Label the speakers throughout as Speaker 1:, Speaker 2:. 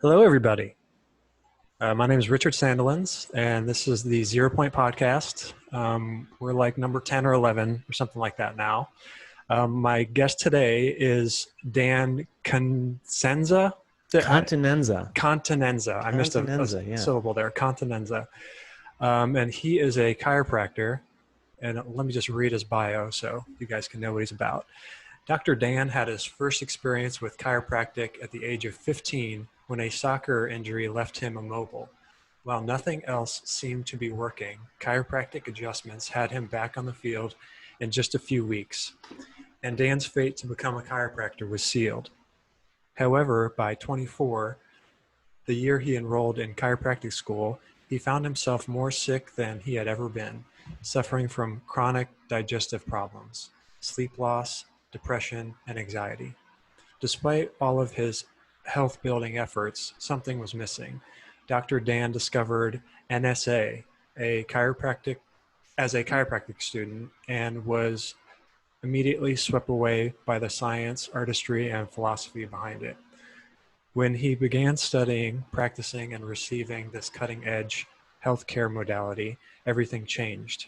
Speaker 1: Hello, everybody. My name is Richard Sandelins, and this is the Zero Point Podcast. We're like number 10 or 11 or something like that now. My guest today is Dan Continenza.
Speaker 2: Continenza.
Speaker 1: Continenza. I missed a
Speaker 2: Continenza, yeah.
Speaker 1: syllable there. Continenza. And he is a chiropractor. And let me just read his bio so you guys can know what he's about. Dr. Dan had his first experience with chiropractic at the age of 15 when a soccer injury left him immobile. While nothing else seemed to be working, chiropractic adjustments had him back on the field in just a few weeks, and Dan's fate to become a chiropractor was sealed. However, by 24, the year he enrolled in chiropractic school, he found himself more sick than he had ever been, suffering from chronic digestive problems, sleep loss, depression, and anxiety. Despite all of his health building efforts, something was missing. Dr. Dan discovered NSA, a chiropractic as a chiropractic student, and was immediately swept away by the science, artistry, and philosophy behind it. When he began studying, practicing, and receiving this cutting-edge healthcare modality, everything changed.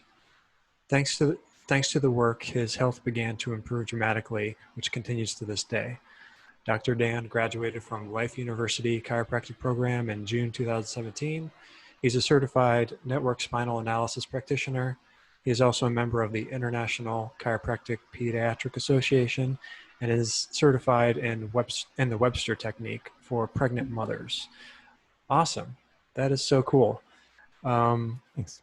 Speaker 1: Thanks to the work, his health began to improve dramatically, which continues to this day. Dr. Dan graduated from Life University Chiropractic Program in June 2017. He's a certified network spinal analysis practitioner. He is also a member of the International Chiropractic Pediatric Association and is certified in the Webster technique for pregnant mothers. Awesome. That is so cool.
Speaker 2: Thanks.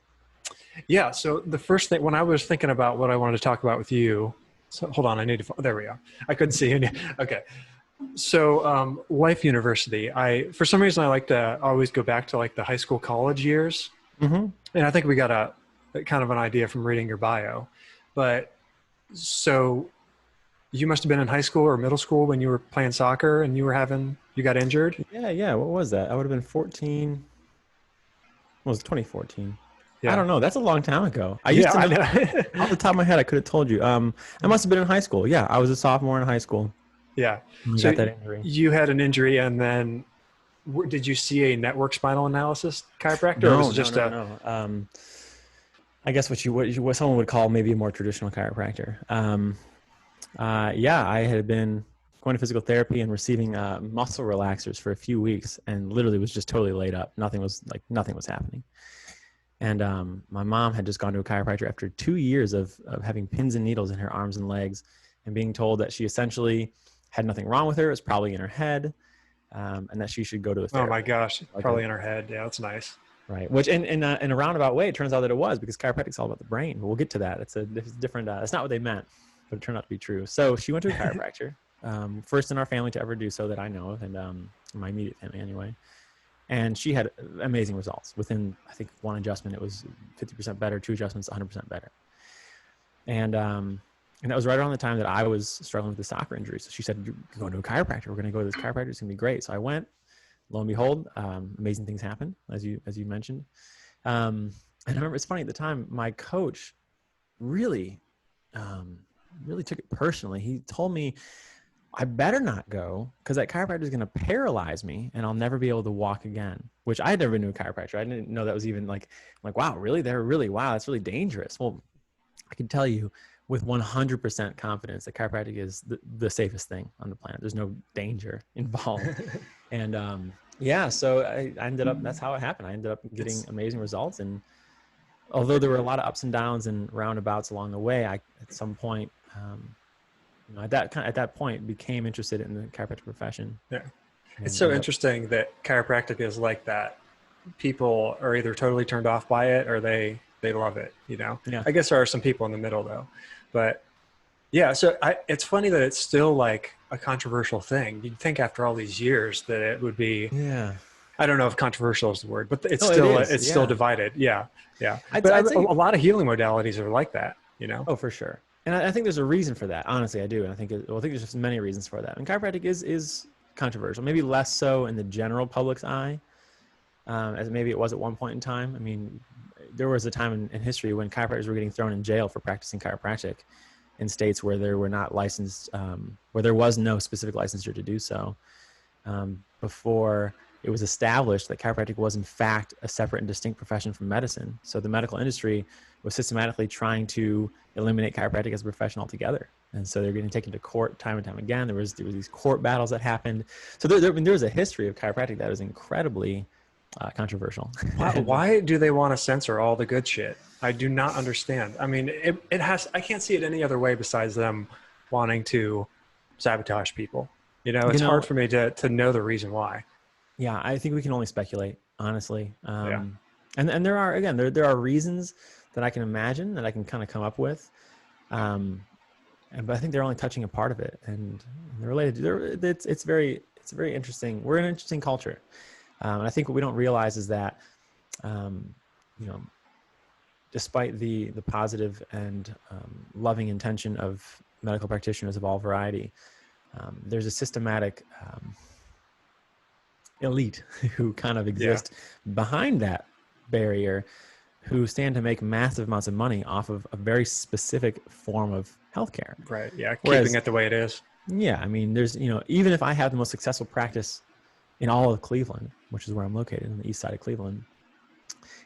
Speaker 1: Yeah, so the first thing, when I was thinking about what I wanted to talk about with you, so hold on, there we go. I couldn't see you. Okay. So Life University, for some reason, I like to always go back to like the high school, college years.
Speaker 2: Mm-hmm.
Speaker 1: And I think we got a kind of an idea from reading your bio. But so you must have been in high school or middle school when you were playing soccer and you got injured.
Speaker 2: Yeah. What was that? I would have been 14. What was it, 2014? I
Speaker 1: Yeah.
Speaker 2: don't know. That's a long time ago. I used
Speaker 1: Yeah,
Speaker 2: to
Speaker 1: I
Speaker 2: know
Speaker 1: know.
Speaker 2: off the top of my head. I could have told you. I must have been in high school. Yeah, I was a sophomore in high school
Speaker 1: Yeah.
Speaker 2: when I
Speaker 1: So
Speaker 2: got that injury.
Speaker 1: you had an injury and then did you see a network spinal analysis chiropractor or was
Speaker 2: No,
Speaker 1: it
Speaker 2: no,
Speaker 1: just
Speaker 2: no,
Speaker 1: a,
Speaker 2: no. I guess what someone would call maybe a more traditional chiropractor. Yeah, I had been going to physical therapy and receiving muscle relaxers for a few weeks, and literally was just totally laid up. Nothing was happening. And my mom had just gone to a chiropractor after 2 years of having pins and needles in her arms and legs, and being told that she essentially had nothing wrong with her. It was probably in her head, and that she should go to a
Speaker 1: oh
Speaker 2: therapist.
Speaker 1: my gosh, probably in her head. Yeah, that's nice.
Speaker 2: Right. Which in a roundabout way, it turns out that it was, because chiropractic's all about the brain. But we'll get to that. It's different. It's not what they meant, but it turned out to be true. So she went to a chiropractor, first in our family to ever do so that I know of, and my immediate family anyway. And she had amazing results. Within, I think, one adjustment, it was 50% better. 2 adjustments, 100% better. And that was right around the time that I was struggling with the soccer injury. So she said, "You're going to a chiropractor. We're going to go to this chiropractor. It's going to be great." So I went. Lo and behold, amazing things happened, as you mentioned. And I remember, it's funny, at the time, my coach really took it personally. He told me I better not go, because that chiropractor is going to paralyze me and I'll never be able to walk again, which I had never knew a chiropractor. I didn't know that was even like, wow, really? Wow, that's really dangerous. Well, I can tell you with 100% confidence that chiropractic is the safest thing on the planet. There's no danger involved. And yeah, so I ended up, that's how it happened. I ended up getting amazing results. And although there were a lot of ups and downs and roundabouts along the way, I, at some point, at that point, became interested in the chiropractic profession.
Speaker 1: Yeah. It's so interesting that chiropractic is like that. People are either totally turned off by it or they love it,
Speaker 2: Yeah.
Speaker 1: I guess there are some people in the middle though, but yeah. So it's funny that it's still like a controversial thing. You'd think after all these years that it would be,
Speaker 2: Yeah.
Speaker 1: I don't know if controversial is the word, but it's still divided. Yeah. Yeah. But
Speaker 2: I'd say
Speaker 1: a lot of healing modalities are like that,
Speaker 2: Oh, for sure. And I think there's a reason for that. Honestly, I do. And I think there's just many reasons for that. And chiropractic is controversial, maybe less so in the general public's eye, as maybe it was at one point in time. I mean, there was a time in history when chiropractors were getting thrown in jail for practicing chiropractic in states where they were not licensed, where there was no specific licensure to do so, before it was established that chiropractic was in fact a separate and distinct profession from medicine. So the medical industry was systematically trying to eliminate chiropractic as a profession altogether. And so they're getting taken to court time and time again. There was these court battles that happened. So there was a history of chiropractic that was incredibly controversial.
Speaker 1: Why do they want to censor all the good shit? I do not understand. I mean, I can't see it any other way besides them wanting to sabotage people. It's hard for me to know the reason why.
Speaker 2: Yeah, I think we can only speculate, honestly. And there are, again, there are reasons that I can imagine, that I can kind of come up with. But I think they're only touching a part of it, and they're related. It's very interesting. We're in an interesting culture. And I think what we don't realize is that, despite the positive and loving intention of medical practitioners of all variety, there's a systematic elite who kind of exist behind that barrier, who stand to make massive amounts of money off of a very specific form of healthcare.
Speaker 1: Right. Yeah. Keeping it the way it is.
Speaker 2: Yeah. I mean, there's, even if I have the most successful practice in all of Cleveland, which is where I'm located on the east side of Cleveland,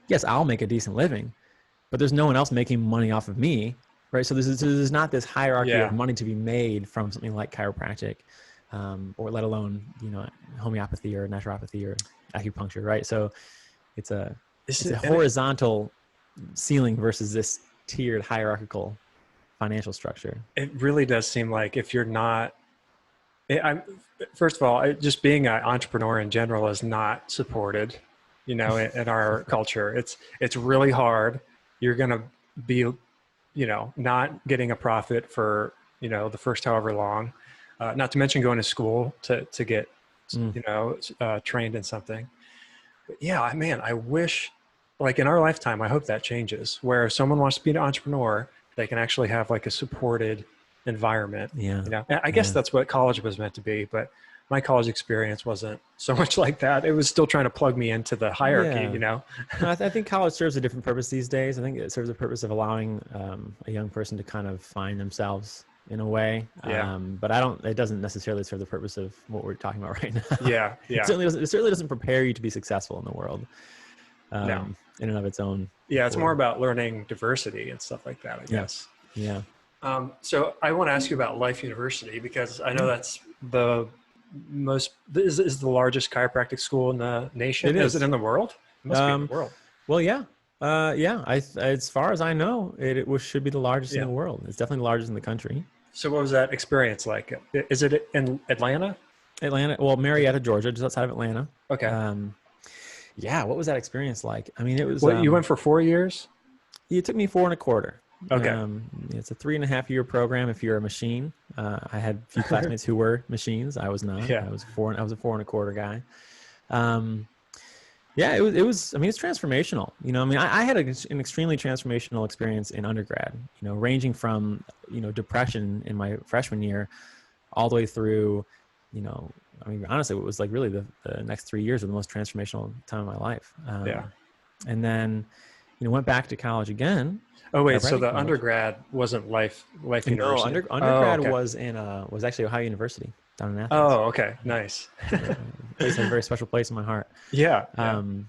Speaker 2: yes, I'll make a decent living, but there's no one else making money off of me. Right. So there's not this hierarchy of money to be made from something like chiropractic, or let alone, homeopathy or naturopathy or acupuncture. Right. So it's a horizontal ceiling versus this tiered hierarchical financial structure. It
Speaker 1: really does seem like if you're not, first of all, just being an entrepreneur in general is not supported, in our culture. It's really hard. You're going to be, not getting a profit for, the first however long, not to mention going to school to get, trained in something. But yeah, man, I wish, like in our lifetime, I hope that changes, where if someone wants to be an entrepreneur, they can actually have like a supported environment.
Speaker 2: Yeah.
Speaker 1: I guess that's what college was meant to be, but my college experience wasn't so much like that. It was still trying to plug me into the hierarchy,
Speaker 2: I think college serves a different purpose these days. I think it serves the purpose of allowing a young person to kind of find themselves in a way. But it doesn't necessarily serve the purpose of what we're talking about right now.
Speaker 1: Yeah.
Speaker 2: It certainly doesn't prepare you to be successful in the world. No. In and of its own.
Speaker 1: Yeah, it's more about learning diversity and stuff like that, I guess.
Speaker 2: Yeah.
Speaker 1: So I want to ask you about Life University, because I know that's the is the largest chiropractic school in the nation. Is it in the world? It must be in the world.
Speaker 2: Well, yeah. As far as I know, it should be the largest in the world. It's definitely the largest in the country.
Speaker 1: So what was that experience like? Is it in Atlanta?
Speaker 2: Well, Marietta, Georgia, just outside of Atlanta.
Speaker 1: Okay.
Speaker 2: What was that experience like? I mean, it was...
Speaker 1: you went for 4 years?
Speaker 2: It took me 4 1/4.
Speaker 1: Okay.
Speaker 2: It's a 3.5 year program if you're a machine. I had a few classmates who were machines. I was not.
Speaker 1: Yeah.
Speaker 2: I was a 4 1/4 guy. It was, I mean, it's transformational. I had an extremely transformational experience in undergrad, ranging from, depression in my freshman year all the way through, honestly, it was like really the next 3 years were the most transformational time of my life. And then, went back to college again.
Speaker 1: Oh, wait, so the undergrad wasn't Life University?
Speaker 2: No, undergrad was actually Ohio University down in Athens.
Speaker 1: Oh, okay. Nice.
Speaker 2: It's a very special place in my heart.
Speaker 1: Yeah.
Speaker 2: And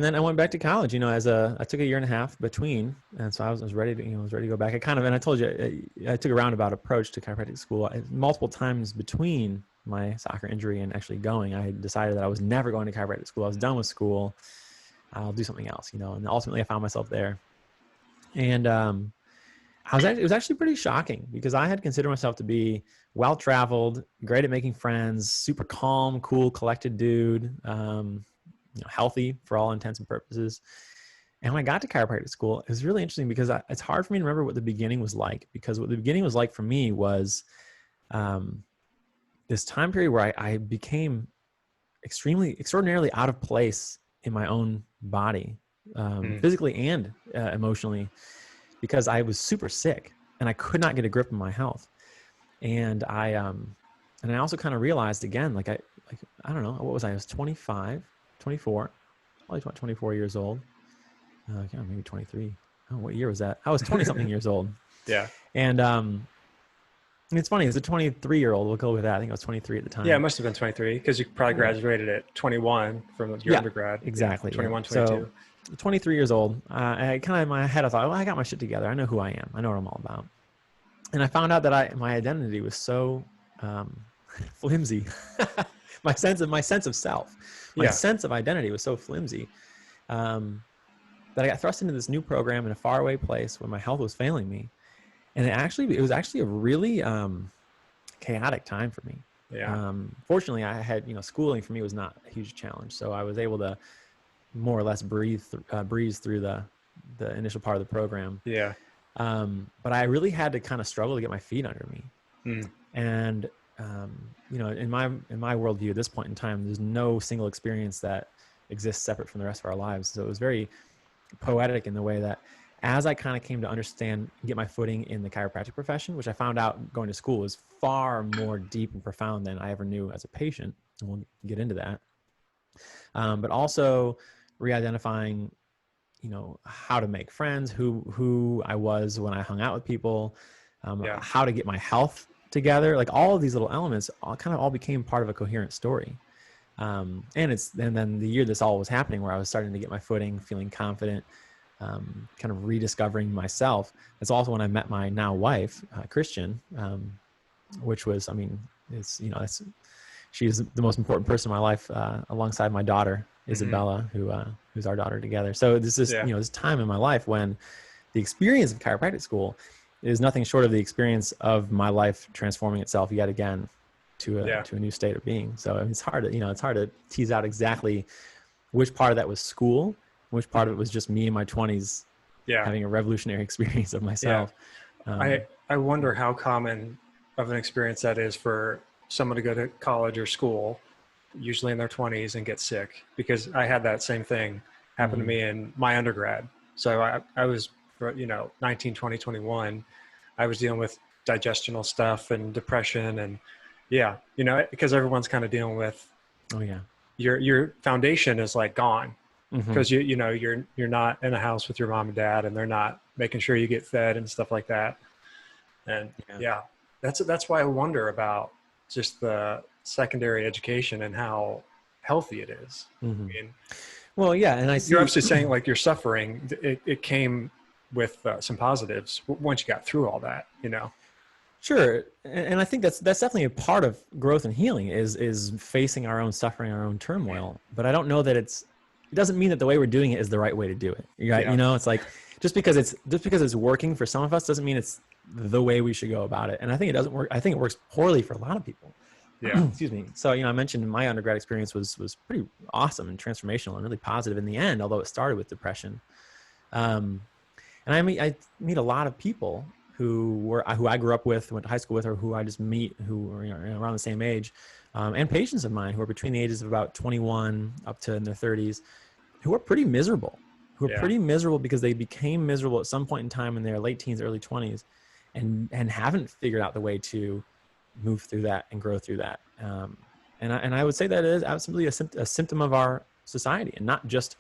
Speaker 2: then I went back to college, I took a year and a half between. And so I was ready to go back. I told you, I took a roundabout approach to chiropractic school. Multiple times between my soccer injury and actually going, I decided that I was never going to chiropractic school. I was done with school. I'll do something else, and ultimately I found myself there. And it was actually pretty shocking, because I had considered myself to be well-traveled, great at making friends, super calm, cool, collected dude, healthy for all intents and purposes. And when I got to chiropractic school, it was really interesting, because it's hard for me to remember what the beginning was like, because what the beginning was like for me was this time period where I became extraordinarily out of place in my own body, physically and emotionally, because I was super sick and I could not get a grip on my health. And I also kind of realized again, I don't know, what was I was 24, probably 24 years old. Maybe 23. Oh, what year was that? I was 20 something years old.
Speaker 1: Yeah.
Speaker 2: And And it's funny, it's a 23-year-old. We'll go with that. I think I was 23 at the
Speaker 1: Yeah, it
Speaker 2: time.
Speaker 1: must have been 23 because you probably
Speaker 2: Yeah.
Speaker 1: graduated at 21 from your
Speaker 2: Yeah,
Speaker 1: undergrad. Yeah,
Speaker 2: exactly. Yeah.
Speaker 1: 21,
Speaker 2: So
Speaker 1: 22.
Speaker 2: 23 years old. I kind of in my head, I thought, well, I got my shit together. I know who I am. I know what I'm all about. And I found out that my identity was so um, flimsy. my sense of self, my
Speaker 1: Yeah,
Speaker 2: sense of identity was so flimsy um, that I got thrust into this new program in a faraway place where my health was failing me. And it was actually a really chaotic time for me.
Speaker 1: yeah,
Speaker 2: Fortunately, I had, schooling for me was not a huge challenge. So I was able to more or less breeze through the initial part of the program.
Speaker 1: yeah.
Speaker 2: But I really had to kind of struggle to get my feet under me.
Speaker 1: Mm,
Speaker 2: And in my worldview at this point in time, there's no single experience that exists separate from the rest of our lives. So it was very poetic in the way that as I kind of came to understand and get my footing in the chiropractic profession, which I found out going to school is far more deep and profound than I ever knew as a patient, and we'll get into that. But also re-identifying, how to make friends, who I was when I hung out with people,
Speaker 1: yeah,
Speaker 2: how to get my health together. Like all of these little elements all became part of a coherent story. And then the year this all was happening, where I was starting to get my footing, feeling confident, kind of rediscovering myself. It's also when I met my now wife, Christian, which was, she's the most important person in my life, alongside my daughter, Isabella, who's our daughter together. So this is,
Speaker 1: yeah,
Speaker 2: this time in my life when the experience of chiropractic school is nothing short of the experience of my life transforming itself yet again to a new state of being. So it's hard to tease out exactly which part of that was school, which part of it was just me in my 20s
Speaker 1: yeah,
Speaker 2: having a revolutionary experience of
Speaker 1: yeah.
Speaker 2: myself.
Speaker 1: I wonder how common of an experience that is for someone to go to college or school, usually in their 20s, and get sick, because I had that same thing happen to me in my undergrad. So I was, 19, 20, 21. I was dealing with digestional stuff and depression, and yeah, because everyone's kind of dealing with
Speaker 2: Oh yeah.
Speaker 1: your foundation is like gone,
Speaker 2: Mm-hmm.
Speaker 1: because you're not in a house with your mom and dad, and they're not making sure you get fed and stuff like that. And
Speaker 2: Yeah.
Speaker 1: yeah, that's why I wonder about just the secondary education and how healthy it is.
Speaker 2: Mm-hmm.
Speaker 1: I mean,
Speaker 2: Well, yeah. And I
Speaker 1: you're
Speaker 2: see,
Speaker 1: obviously saying like your suffering, it came with some positives once you got through all that,
Speaker 2: sure. And I think that's definitely a part of growth and healing is facing our own suffering, our own turmoil. But I don't know that it doesn't mean that the way we're doing it is the right way to do it. Right.
Speaker 1: Yeah.
Speaker 2: It's like, just because it's working for some of us doesn't mean it's the way we should go about it. And I think it doesn't work. I think it works poorly for a lot of people.
Speaker 1: Yeah.
Speaker 2: Excuse me. So, I mentioned my undergrad experience was pretty awesome and transformational and really positive in the end, although it started with depression. And I meet a lot of people who I grew up with, went to high school with, or who I just meet who are around the same age, and patients of mine who are between the ages of about 21 up to in their 30s, who are pretty miserable, because they became miserable at some point in time in their late teens, early 20s, and haven't figured out the way to move through that and grow through that. And I would say that it is absolutely a symptom of our society, and not just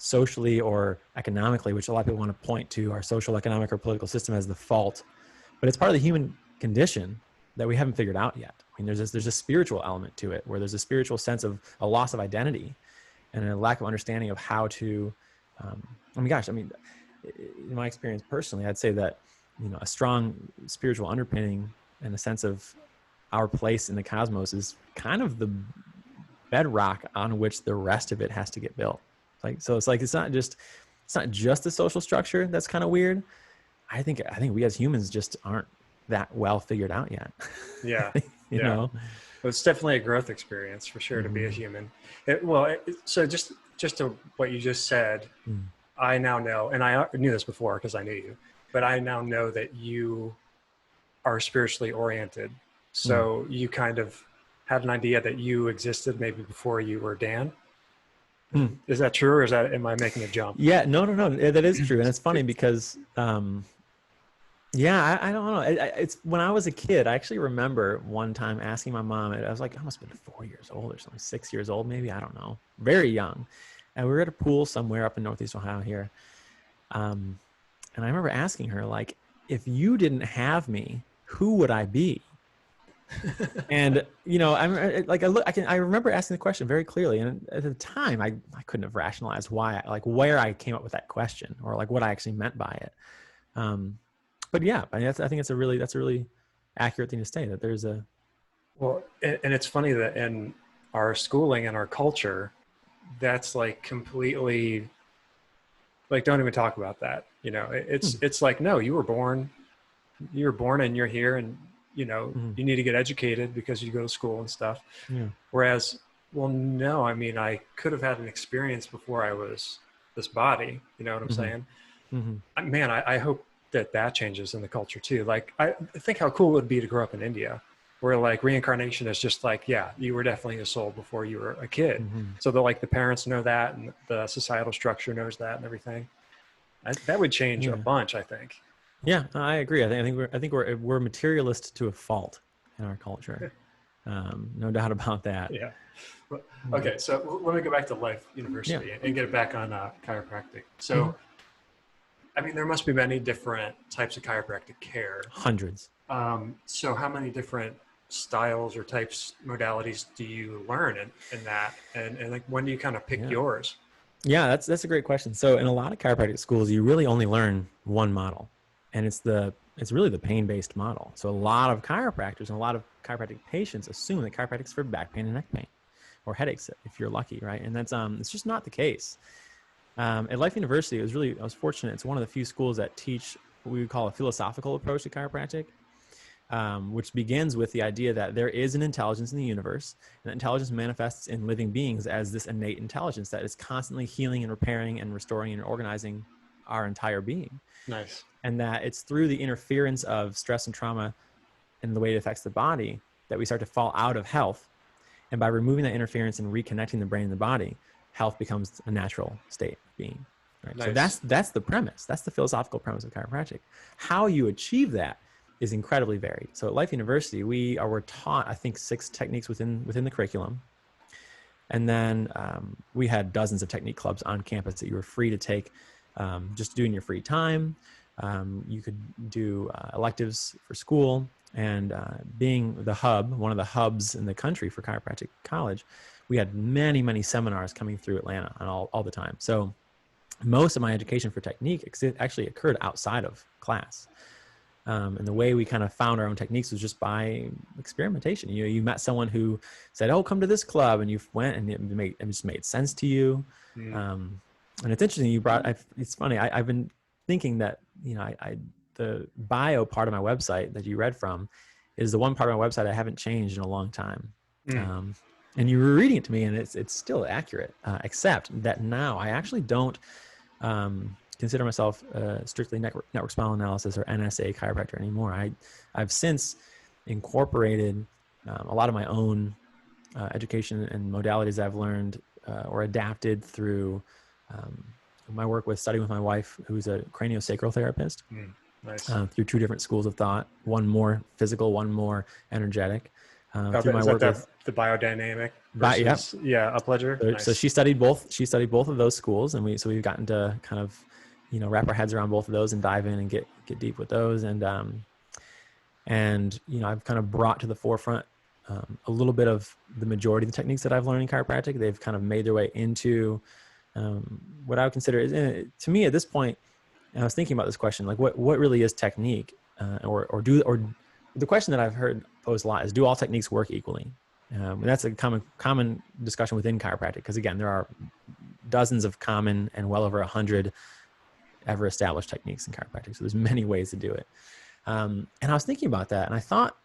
Speaker 2: socially or economically, which a lot of people want to point to our social, economic, or political system as the fault, but it's part of the human condition that we haven't figured out yet. I mean, there's a spiritual element to it, where there's a spiritual sense of a loss of identity and a lack of understanding of how to, in my experience personally, I'd say that, a strong spiritual underpinning and a sense of our place in the cosmos is kind of the bedrock on which the rest of it has to get built. It's not just the social structure that's kind of weird. I think we as humans just aren't that well figured out yet.
Speaker 1: Yeah.
Speaker 2: you know?
Speaker 1: Well, it's definitely a growth experience for sure, to be a human. So just to what you just said, I now know, and I knew this before because I knew you, but I now know that you are spiritually oriented. So you kind of had an idea that you existed maybe before you were Dan. Is that true, or am I making a jump?
Speaker 2: Yeah, no. That is true. And it's funny because, I don't know. It's when I was a kid, I actually remember one time asking my mom, I was like, I must have been 4 years old or something, 6 years old, maybe. I don't know. Very young. And we were at a pool somewhere up in Northeast Ohio here. And I remember asking her, like, if you didn't have me, who would I be? And, you know, I remember asking the question very clearly. And at the time I couldn't have rationalized why, like where I came up with that question or like what I actually meant by it. But yeah, I think that's a really accurate thing to say, that there's a,
Speaker 1: Well, and it's funny that in our schooling and our culture, that's like completely like, don't even talk about that. You know, it's like, no, you were born and you're here, and you know, you need to get educated because you go to school and stuff.
Speaker 2: yeah.
Speaker 1: Whereas, well, no, I mean, I could have had an experience before I was this body. You know what I'm saying? Man, I hope that changes in the culture too. Like, I think how cool it would be to grow up in India, where like reincarnation is just like, yeah, you were definitely a soul before you were a kid. So that like the parents know that, and the societal structure knows that, and everything. That would change a bunch, I think.
Speaker 2: Yeah, I agree. I think we're materialist to a fault in our culture. No doubt about that.
Speaker 1: Yeah. Okay, so let me go back to Life University and get it back on chiropractic. So, I mean, there must be many different types of chiropractic care.
Speaker 2: Hundreds.
Speaker 1: So how many different styles or types, modalities do you learn in that? And like, when do you kind of pick yours?
Speaker 2: Yeah, that's a great question. So in a lot of chiropractic schools, you really only learn one model, and it's really the pain-based model. So a lot of chiropractors and a lot of chiropractic patients assume that chiropractic is for back pain and neck pain, or headaches if you're lucky, right? And that's it's just not the case. At Life University, I was fortunate. It's one of the few schools that teach what we would call a philosophical approach to chiropractic, which begins with the idea that there is an intelligence in the universe, and that intelligence manifests in living beings as this innate intelligence that is constantly healing and repairing and restoring and organizing our entire being.
Speaker 1: Nice.
Speaker 2: And that it's through the interference of stress and trauma and the way it affects the body that we start to fall out of health. And by removing that interference and reconnecting the brain and the body, health becomes a natural state of being. Right?
Speaker 1: Nice.
Speaker 2: So that's the premise. That's the philosophical premise of chiropractic. How you achieve that is incredibly varied. So at Life University, we're taught, I think, 6 techniques within the curriculum. And then we had dozens of technique clubs on campus that you were free to take just doing your free time. You could do electives for school, and being one of the hubs in the country for chiropractic college, we had many, many seminars coming through Atlanta all the time. So most of my education for technique actually occurred outside of class. And the way we kind of found our own techniques was just by experimentation. You know, you met someone who said, "Oh, come to this club," and you went, and it just made sense to you. And it's interesting it's funny. I've been thinking that, you know, the bio part of my website that you read from is the one part of my website I haven't changed in a long time. And you were reading it to me, and it's still accurate, except that now I actually don't consider myself strictly network spinal analysis or NSA chiropractor anymore. I've since incorporated a lot of my own education and modalities I've learned or adapted through my work studying with my wife, who's a craniosacral therapist.
Speaker 1: Nice.
Speaker 2: Through 2 different schools of thought, one more physical, one more energetic. Through my work with
Speaker 1: the biodynamic versus, Upledger.
Speaker 2: So,
Speaker 1: Nice.
Speaker 2: so she studied both of those schools, and we've gotten to kind of, you know, wrap our heads around both of those and dive in and get deep with those. And you know, I've kind of brought to the forefront a little bit of the majority of the techniques that I've learned in chiropractic. They've kind of made their way into what I would consider is, to me at this point, and I was thinking about this question, like what really is technique, or the question that I've heard posed a lot is, do all techniques work equally? And that's a common discussion within chiropractic, because again, there are dozens of common and well over 100 ever established techniques in chiropractic. So there's many ways to do it. And I was thinking about that, and I thought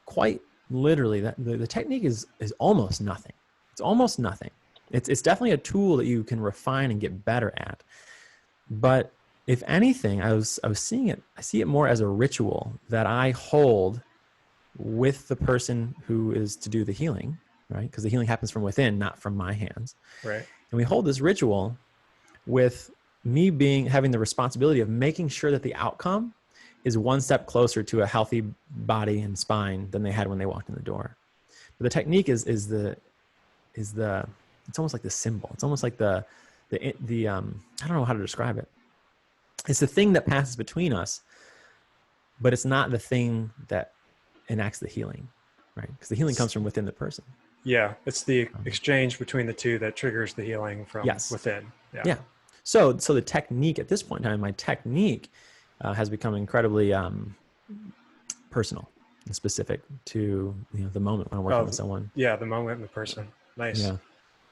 Speaker 2: quite literally that the technique is almost nothing. It's almost nothing. It's definitely a tool that you can refine and get better at. But if anything, I see it more as a ritual that I hold with the person who is to do the healing, right? Because the healing happens from within, not from my hands.
Speaker 1: Right.
Speaker 2: And we hold this ritual with me having the responsibility of making sure that the outcome is one step closer to a healthy body and spine than they had when they walked in the door. But the technique is it's almost like the symbol. It's almost like the I don't know how to describe it. It's the thing that passes between us, but it's not the thing that enacts the healing, right? Because the healing comes from within the person.
Speaker 1: Yeah, it's the exchange between the two that triggers the healing from
Speaker 2: Yes.
Speaker 1: within. Yeah.
Speaker 2: Yeah. So the technique at this point in time, my technique has become incredibly personal and specific to the moment when I'm working with someone.
Speaker 1: Yeah, the moment and the person. Nice.
Speaker 2: Yeah.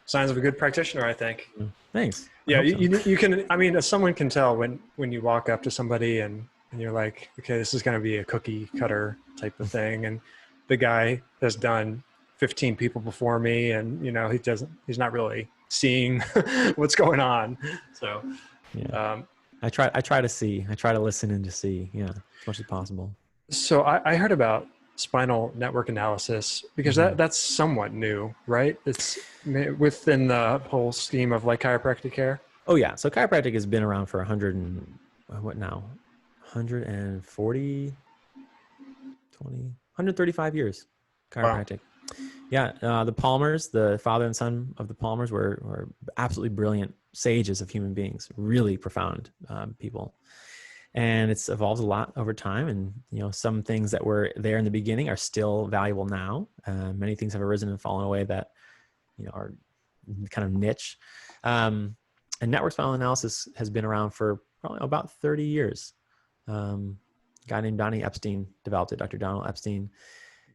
Speaker 1: Signs of a good practitioner, I think.
Speaker 2: Thanks.
Speaker 1: Yeah, you can. I mean, someone can tell when you walk up to somebody and you're like, okay, this is going to be a cookie cutter type of thing, and the guy has done 15 people before me, and he's not really seeing what's going on. So,
Speaker 2: yeah. I try to listen and to see, as much as possible.
Speaker 1: So I heard about spinal network analysis because that's somewhat new, right? It's within the whole scheme of like chiropractic care.
Speaker 2: Oh yeah. So chiropractic has been around for 135 years. Chiropractic. Wow. Yeah. The Palmers, the father and son of the Palmers were absolutely brilliant sages of human beings, really profound people. And it's evolved a lot over time. And, some things that were there in the beginning are still valuable now. Many things have arisen and fallen away that, are kind of niche. And network spinal analysis has been around for probably about 30 years. A guy named Donnie Epstein developed it, Dr. Donald Epstein.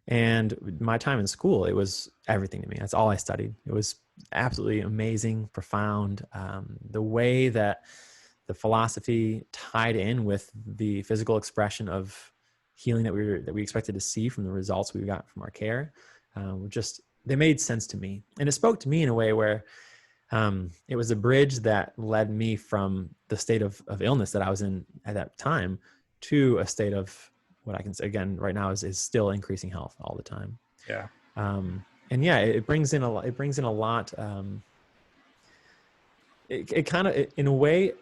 Speaker 2: And my time in school, it was everything to me. That's all I studied. It was absolutely amazing, profound. The way that the philosophy tied in with the physical expression of healing that we expected to see from the results we got from our care, they made sense to me. And it spoke to me in a way where it was a bridge that led me from the state of illness that I was in at that time to a state of what I can say again right now is still increasing health all the time.
Speaker 1: Yeah.
Speaker 2: And yeah, it brings in a lot. It kind of, in a way,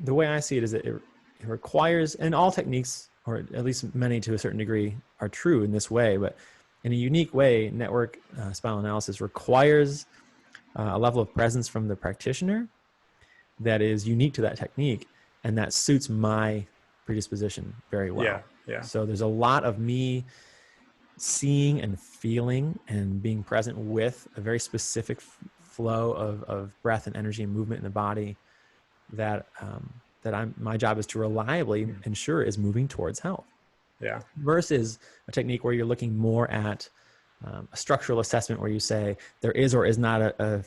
Speaker 2: the way I see it is that it requires, and all techniques, or at least many to a certain degree, are true in this way, but in a unique way, network spinal analysis requires a level of presence from the practitioner that is unique to that technique, and that suits my predisposition very well.
Speaker 1: Yeah, yeah.
Speaker 2: So there's a lot of me seeing and feeling and being present with a very specific flow of breath and energy and movement in the body that my job is to reliably ensure is moving towards health.
Speaker 1: Yeah.
Speaker 2: Versus a technique where you're looking more at a structural assessment where you say there is or is not a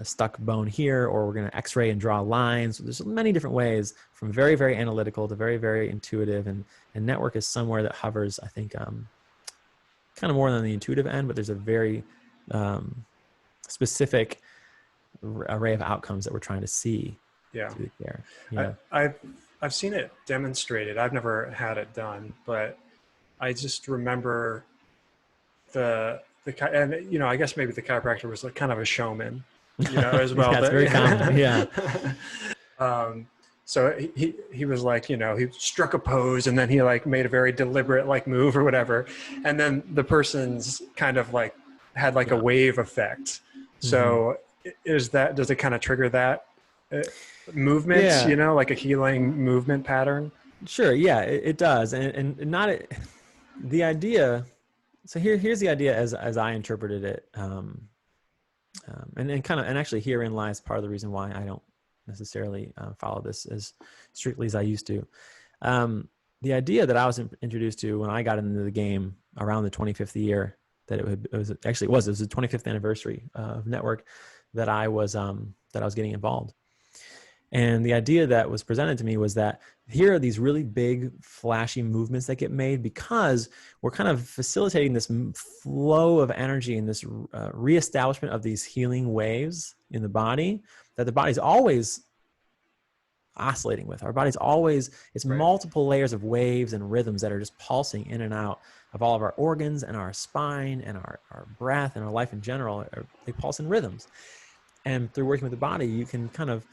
Speaker 2: stuck bone here, or we're going to x-ray and draw lines. There's many different ways, from very, very analytical to very, very intuitive. And network is somewhere that hovers, I think, kind of more on the intuitive end, but there's a very specific array of outcomes that we're trying to see.
Speaker 1: Yeah.
Speaker 2: Through the care. Yeah.
Speaker 1: I've seen it demonstrated. I've never had it done, but I just remember and I guess maybe the chiropractor was like kind of a showman, as well.
Speaker 2: That's very common. Yeah.
Speaker 1: So he was like, he struck a pose and then he like made a very deliberate like move or whatever. And then the person's kind of like had like a wave effect. So does it kind of trigger that movements, like a healing movement pattern?
Speaker 2: Sure. Yeah, it does. And not the idea. So here's the idea as I interpreted it. And actually herein lies part of the reason why I don't necessarily follow this as strictly as I used to. The idea that I was introduced to when I got into the game around the 25th year, that it was the 25th anniversary of network that I was getting involved. And the idea that was presented to me was that here are these really big, flashy movements that get made because we're kind of facilitating this flow of energy and this reestablishment of these healing waves in the body that the body's always oscillating with. Our body's always, it's multiple layers of waves and rhythms that are just pulsing in and out of all of our organs and our spine and our breath and our life in general. They pulse in rhythms. And through working with the body, you can kind of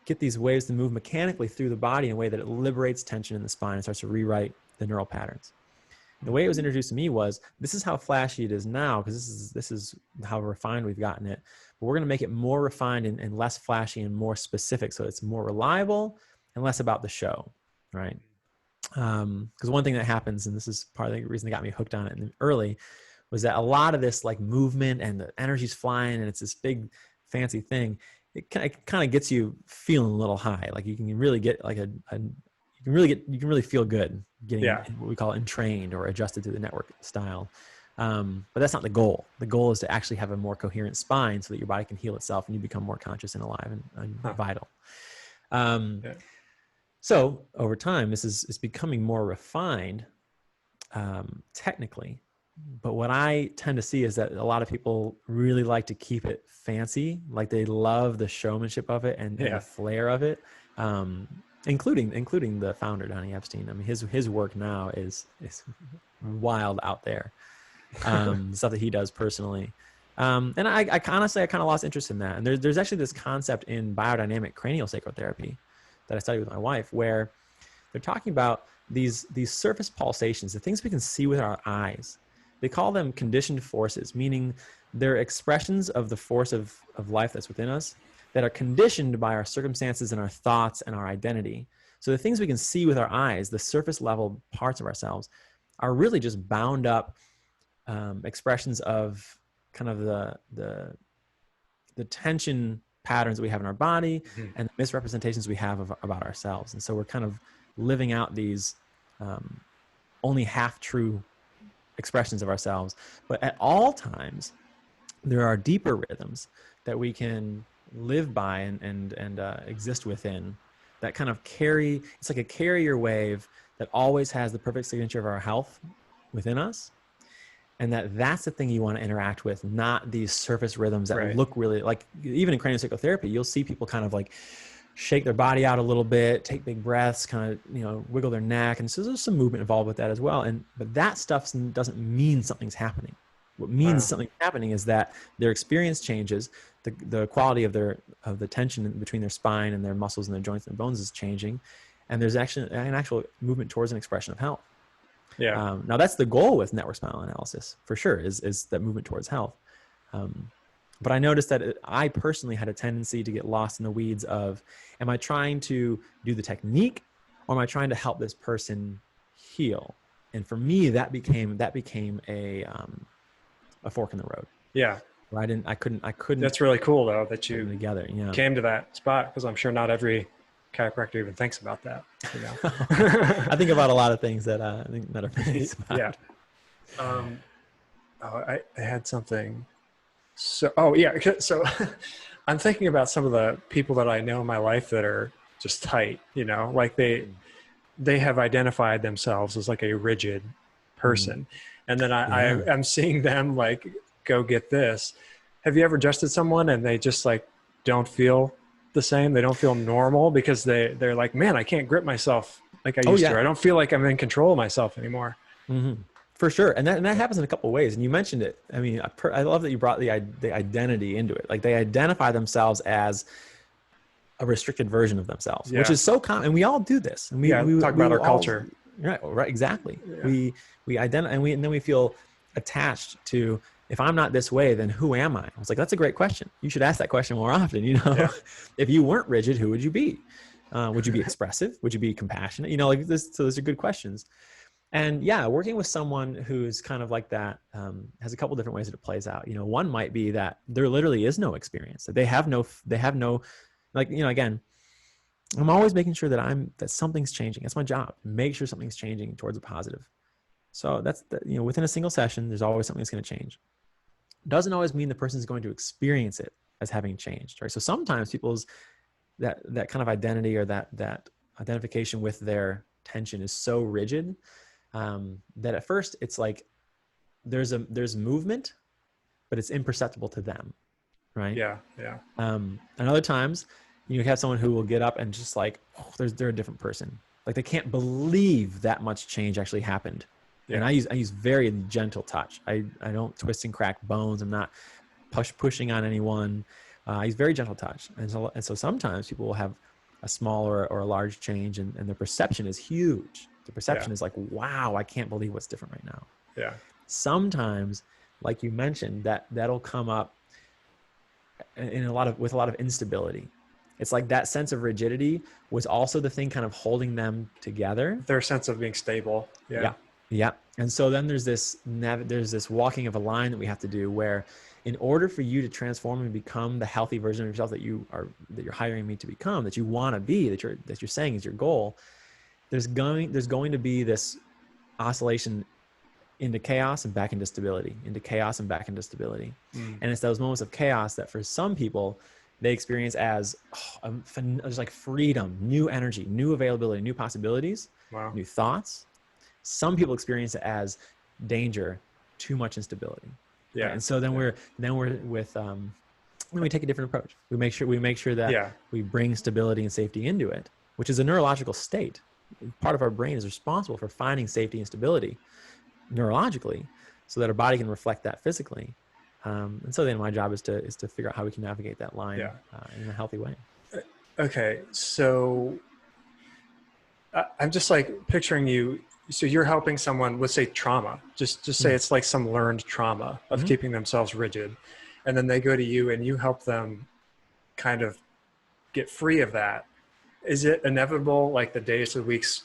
Speaker 2: get these waves to move mechanically through the body in a way that it liberates tension in the spine and starts to rewrite the neural patterns. The way it was introduced to me was, this is how flashy it is now, because this is how refined we've gotten it. But we're going to make it more refined and less flashy and more specific, so it's more reliable and less about the show, right? Because one thing that happens, and this is part of the reason that got me hooked on it early, was that a lot of this like movement and the energy's flying and it's this big fancy thing. It kind of gets you feeling a little high. Like you can really get like you can really feel good getting
Speaker 1: Yeah.
Speaker 2: what we call entrained or adjusted to the network style. But that's not the goal. The goal is to actually have a more coherent spine so that your body can heal itself and you become more conscious and alive and vital.
Speaker 1: Yeah.
Speaker 2: So over time, this is becoming more refined technically. But what I tend to see is that a lot of people really like to keep it fancy. Like they love the showmanship of it and the flair of it, including the founder, Donnie Epstein. I mean, his work now is wild out there. Stuff that he does personally. And I honestly, I kind of lost interest in that. And there's actually this concept in biodynamic cranial sacral therapy that I studied with my wife, where they're talking about these surface pulsations, the things we can see with our eyes. They call them conditioned forces, meaning they're expressions of the force of life that's within us that are conditioned by our circumstances and our thoughts and our identity. So the things we can see with our eyes, the surface level parts of ourselves, are really just bound up expressions of kind of the tension patterns that we have in our body and the misrepresentations we have about ourselves. And so we're kind of living out these only half true expressions of ourselves. But at all times, there are deeper rhythms that we can live by and exist within that kind of carry, it's like a carrier wave that always has the perfect signature of our health within us. And that's the thing you want to interact with, not these surface rhythms that look really like, even in craniosacral therapy, you'll see people kind of like shake their body out a little bit, take big breaths, kind of, wiggle their neck. And so there's some movement involved with that as well. But that stuff doesn't mean something's happening. What means something's happening is that their experience changes, the quality of the tension between their spine and their muscles and their joints and bones is changing. And there's actually an actual movement towards an expression of health.
Speaker 1: Yeah.
Speaker 2: Now that's the goal with network spinal analysis for sure, is that movement towards health. But I noticed that I personally had a tendency to get lost in the weeds of, am I trying to do the technique or am I trying to help this person heal? And for me, that became a fork in the road.
Speaker 1: Yeah.
Speaker 2: Where I couldn't.
Speaker 1: That's really cool though, that you
Speaker 2: together. Yeah.
Speaker 1: came to that spot, because I'm sure not every chiropractor even thinks about that.
Speaker 2: I think about a lot of things that I think that are pretty
Speaker 1: yeah. I had something. So, So I'm thinking about some of the people that I know in my life that are just tight, like they have identified themselves as like a rigid person. And then I'm seeing them like go get this. Have you ever adjusted someone and they just like don't feel the same? They don't feel normal because they're like, man, I can't grip myself like I used to. I don't feel like I'm in control of myself anymore.
Speaker 2: Mm-hmm. For sure. And that happens in a couple of ways. And you mentioned it. I mean, I love that you brought the identity into it. Like they identify themselves as a restricted version of themselves, which is so common. And we all do this. And we
Speaker 1: talk about our culture.
Speaker 2: Right. Exactly. Yeah. We identify and then we feel attached to, if I'm not this way, then who am I? I was like, that's a great question. You should ask that question more often. If you weren't rigid, who would you be? Would you be expressive? Would you be compassionate? Like this. So those are good questions. And working with someone who's kind of like that has a couple different ways that it plays out. One might be that there literally is no experience. That they have no, again, I'm always making sure that something's changing. That's my job. Make sure something's changing towards a positive. So that's within a single session, there's always something that's going to change. Doesn't always mean the person's going to experience it as having changed, right? So sometimes people's that kind of identity or that identification with their tension is so rigid that at first it's like there's movement, but it's imperceptible to them, right?
Speaker 1: Yeah.
Speaker 2: And other times you have someone who will get up and just like, they're a different person. Like they can't believe that much change actually happened. Yeah. And I use very gentle touch. I don't twist and crack bones. I'm not pushing on anyone. I use very gentle touch. And so sometimes people will have a small or a large change and their perception is huge. The perception is like, wow, I can't believe what's different right now.
Speaker 1: Yeah.
Speaker 2: Sometimes, like you mentioned, that'll come up with a lot of instability. It's like that sense of rigidity was also the thing kind of holding them together.
Speaker 1: Their sense of being stable. Yeah.
Speaker 2: Yeah. Yeah. And so then there's this walking of a line that we have to do where in order for you to transform and become the healthy version of yourself that you're hiring me to become, that you want to be, that you're saying is your goal, there's going to be this oscillation into chaos and back into stability, into chaos and back into stability. And it's those moments of chaos that for some people they experience as just like freedom, new energy, new availability, new possibilities,
Speaker 1: Wow.
Speaker 2: new thoughts. Some people experience it as danger, too much instability.
Speaker 1: Yeah.
Speaker 2: Right? And so then we take a different approach. We make sure that we bring stability and safety into it, which is a neurological state. Part of our brain is responsible for finding safety and stability neurologically so that our body can reflect that physically. And so then my job is to figure out how we can navigate that line in a healthy way.
Speaker 1: Okay. So I'm just like picturing you. So you're helping someone with, say, trauma, just say it's like some learned trauma of keeping themselves rigid. And then they go to you and you help them kind of get free of that. Is it inevitable, like the days or weeks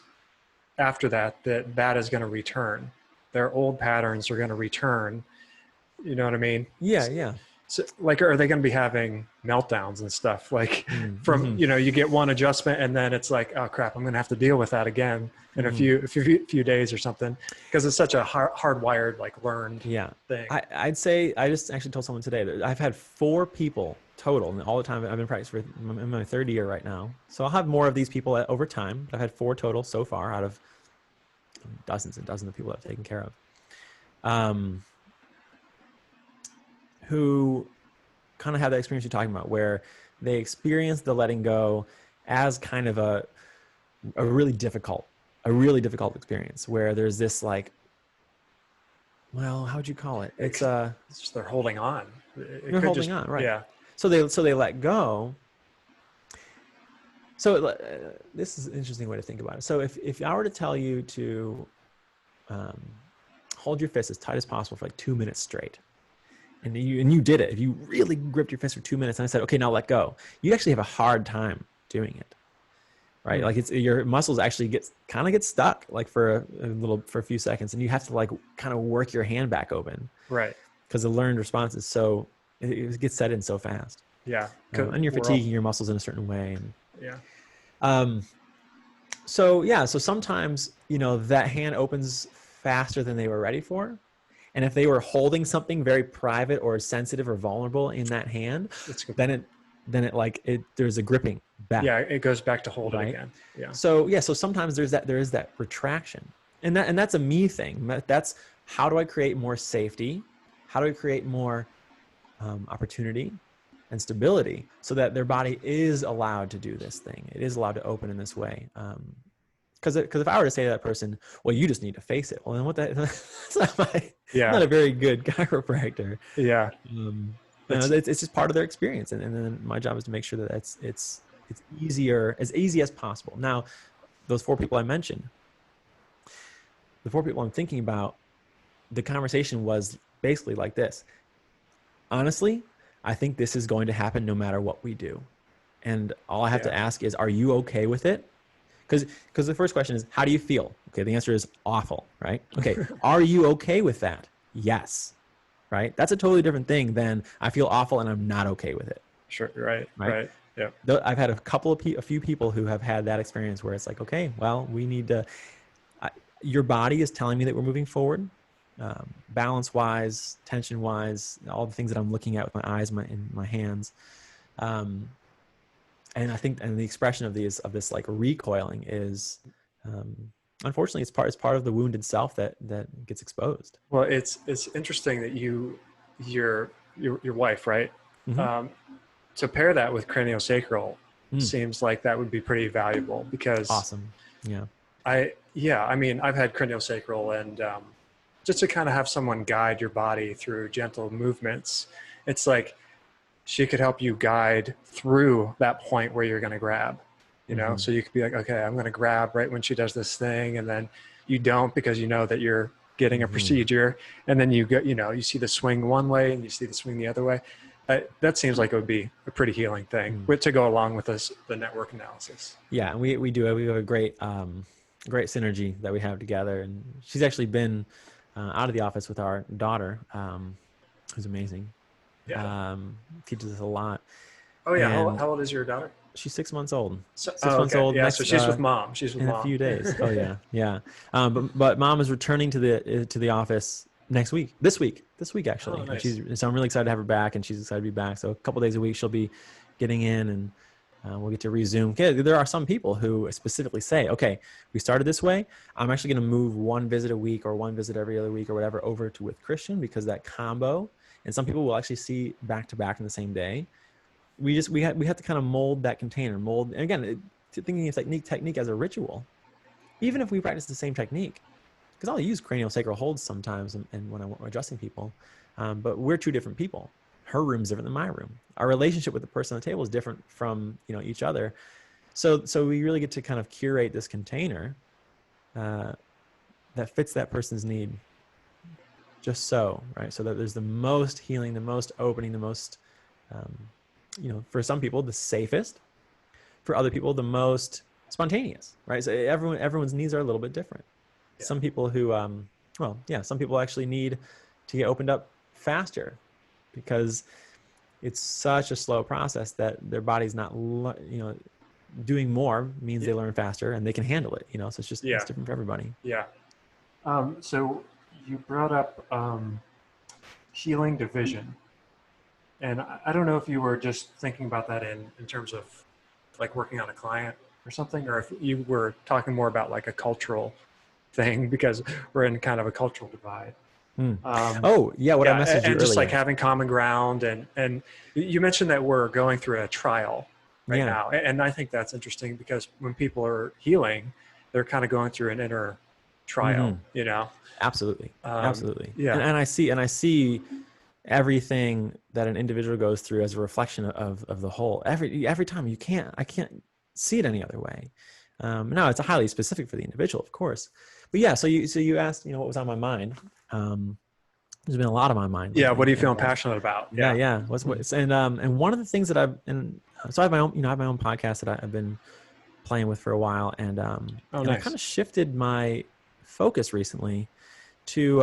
Speaker 1: after that is going to return? Their old patterns are going to return. You know what I mean?
Speaker 2: Yeah. Yeah.
Speaker 1: So, like, are they going to be having meltdowns and stuff? Like from, you get one adjustment and then it's like, oh crap, I'm going to have to deal with that again in a few days or something. Because it's such a hardwired, like learned thing.
Speaker 2: I'd say, I just actually told someone today that I've had 4 people total, and all the time I've been practicing I'm in my 3rd year right now. So I'll have more of these people over time. I've had 4 total so far out of dozens and dozens of people that I've taken care of. Who kind of have that experience you're talking about, where they experience the letting go as kind of a really difficult experience, where there's this like, well, how would you call it? It's
Speaker 1: just they're holding on.
Speaker 2: They're holding on, right?
Speaker 1: Yeah.
Speaker 2: So they let go. So this is an interesting way to think about it. So if I were to tell you to hold your fist as tight as possible for like 2 minutes straight, and you did it, if you really gripped your fist for 2 minutes and I said, okay, now let go, you actually have a hard time doing it, right? Like it's your muscles actually get stuck like for a few seconds, and you have to like kind of work your hand back open,
Speaker 1: right?
Speaker 2: Because the learned response is it gets set in so fast.
Speaker 1: Yeah.
Speaker 2: And you're fatiguing your muscles in a certain way.
Speaker 1: And
Speaker 2: so sometimes, that hand opens faster than they were ready for. And if they were holding something very private or sensitive or vulnerable in that hand, then there's a gripping back.
Speaker 1: Yeah. It goes back to hold it again. Yeah.
Speaker 2: So sometimes there is that retraction, and that's a me thing. That's how do I create more safety? How do I create more opportunity and stability so that their body is allowed to do this thing? It is allowed to open in this way. Because if I were to say to that person, well, you just need to face it. Well, then that's not a very good chiropractor.
Speaker 1: Yeah.
Speaker 2: It's just part of their experience. And then my job is to make sure that it's as easy as possible. Now, those 4 people I mentioned, the 4 people I'm thinking about, the conversation was basically like this. Honestly, I think this is going to happen no matter what we do. And all I have to ask is, are you okay with it? Because the first question is, how do you feel? Okay, the answer is awful, right? Okay, are you okay with that? Yes, right? That's a totally different thing than I feel awful and I'm not okay with it.
Speaker 1: Sure, right. Yeah.
Speaker 2: I've had a few people who have had that experience where it's like, okay, well, we need to, your body is telling me that we're moving forward, balance-wise, tension-wise, all the things that I'm looking at with my eyes and my hands. And I think, and the expression of this like recoiling is, unfortunately, it's part of the wounded self that gets exposed.
Speaker 1: Well, it's interesting that your wife, right?
Speaker 2: Mm-hmm.
Speaker 1: To pair that with craniosacral seems like that would be pretty valuable because
Speaker 2: awesome. Yeah.
Speaker 1: I mean, I've had craniosacral and just to kind of have someone guide your body through gentle movements. It's like she could help you guide through that point where you're going to grab, so you could be like, okay, I'm going to grab right when she does this thing. And then you don't, because you know that you're getting a procedure, and then you go, you see the swing one way and you see the swing the other way. That seems like it would be a pretty healing thing to go along with this, the network analysis.
Speaker 2: Yeah, and we have a great great synergy that we have together. And she's actually been out of the office with our daughter, who's amazing.
Speaker 1: Yeah.
Speaker 2: Teaches us a lot.
Speaker 1: Oh yeah.
Speaker 2: And
Speaker 1: How old is your daughter?
Speaker 2: she's 6 months old.
Speaker 1: So,
Speaker 2: 6 months
Speaker 1: okay.
Speaker 2: old.
Speaker 1: Yeah.
Speaker 2: Next,
Speaker 1: So she's with mom. She's with
Speaker 2: in
Speaker 1: mom.
Speaker 2: a few days. Oh yeah, yeah. But mom is returning to the office this week actually.
Speaker 1: Oh, nice.
Speaker 2: And so I'm really excited to have her back, and she's excited to be back. So a couple days a week she'll be getting in, and we'll get to resume. Okay, there are some people who specifically say, okay, we started this way. I'm actually going to move one visit a week or one visit every other week or whatever over to with Christian, because that combo. And some people will actually see back to back in the same day. We have to kind of mold that container. And again, thinking of technique as a ritual. Even if we practice the same technique, because I'll use craniosacral holds sometimes and when I'm adjusting people, but we're two different people. Her room's different than my room. Our relationship with the person on the table is different from each other. So we really get to kind of curate this container that fits that person's need. Just so, right? So that there's the most healing, the most opening, the most, for some people, the safest. For other people, the most spontaneous, right? So everyone's needs are a little bit different. Yeah. Some people who, some people actually need to get opened up faster because it's such a slow process that their body's not, doing more means they learn faster and they can handle it, so it's different for everybody.
Speaker 1: Yeah. So you brought up healing division. And I don't know if you were just thinking about that in terms of like working on a client or something, or if you were talking more about like a cultural thing, because we're in kind of a cultural divide.
Speaker 2: I messaged you earlier.
Speaker 1: And just like having common ground. And you mentioned that we're going through a trial right now. And I think that's interesting because when people are healing, they're kind of going through an inner trial,
Speaker 2: Absolutely. Absolutely.
Speaker 1: Yeah.
Speaker 2: And I see everything that an individual goes through as a reflection of the whole. Every time I can't see it any other way. Now it's a highly specific for the individual, of course. But yeah, so you asked, what was on my mind. There's been a lot on my mind.
Speaker 1: Yeah. What are you feeling passionate about?
Speaker 2: Yeah. And one of the things that so I have my own, I have my own podcast that I've been playing with for a while. And,
Speaker 1: nice.
Speaker 2: I kind of shifted my focus recently to,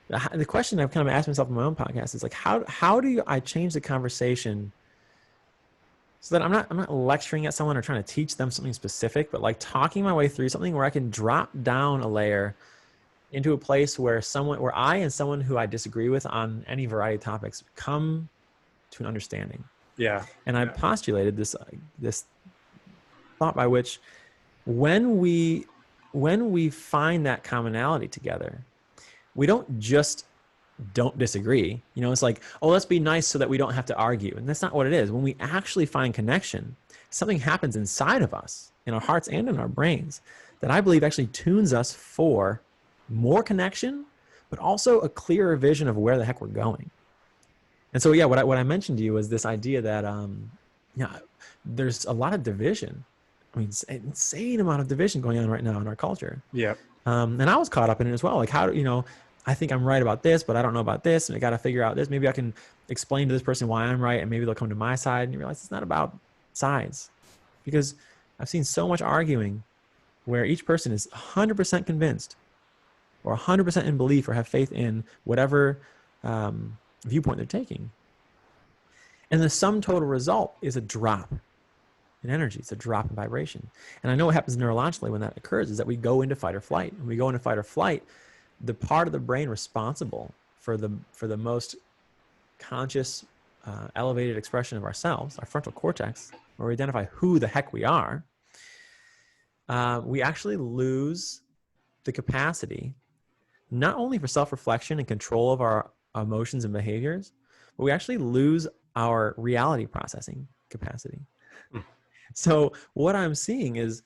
Speaker 2: the question I've kind of asked myself in my own podcast is like, how do I change the conversation so that I'm not lecturing at someone or trying to teach them something specific, but like talking my way through something where I can drop down a layer into a place where I and someone who I disagree with on any variety of topics come to an understanding.
Speaker 1: Yeah.
Speaker 2: And I postulated this thought by which when we find that commonality together, we don't disagree. It's like, oh, let's be nice so that we don't have to argue. And that's not what it is. When we actually find connection, something happens inside of us, in our hearts and in our brains, that I believe actually tunes us for more connection, but also a clearer vision of where the heck we're going. And so, what I mentioned to you was this idea that, there's a lot of division. I mean, it's an insane amount of division going on right now in our culture.
Speaker 1: Yeah.
Speaker 2: And I was caught up in it as well. Like, how do I think I'm right about this, but I don't know about this, and I got to figure out this. Maybe I can explain to this person why I'm right, and maybe they'll come to my side. And you realize it's not about sides, because I've seen so much arguing where each person is 100% convinced, or 100% in belief, or have faith in whatever viewpoint they're taking, and the sum total result is a drop in energy. It's a drop in vibration. And I know what happens neurologically when that occurs is that we go into fight or flight. When we go into fight or flight, the part of the brain responsible for the most conscious, elevated expression of ourselves, our frontal cortex, where we identify who the heck we are, we actually lose the capacity not only for self-reflection and control of our emotions and behaviors, but we actually lose our reality processing capacity. So what I'm seeing is,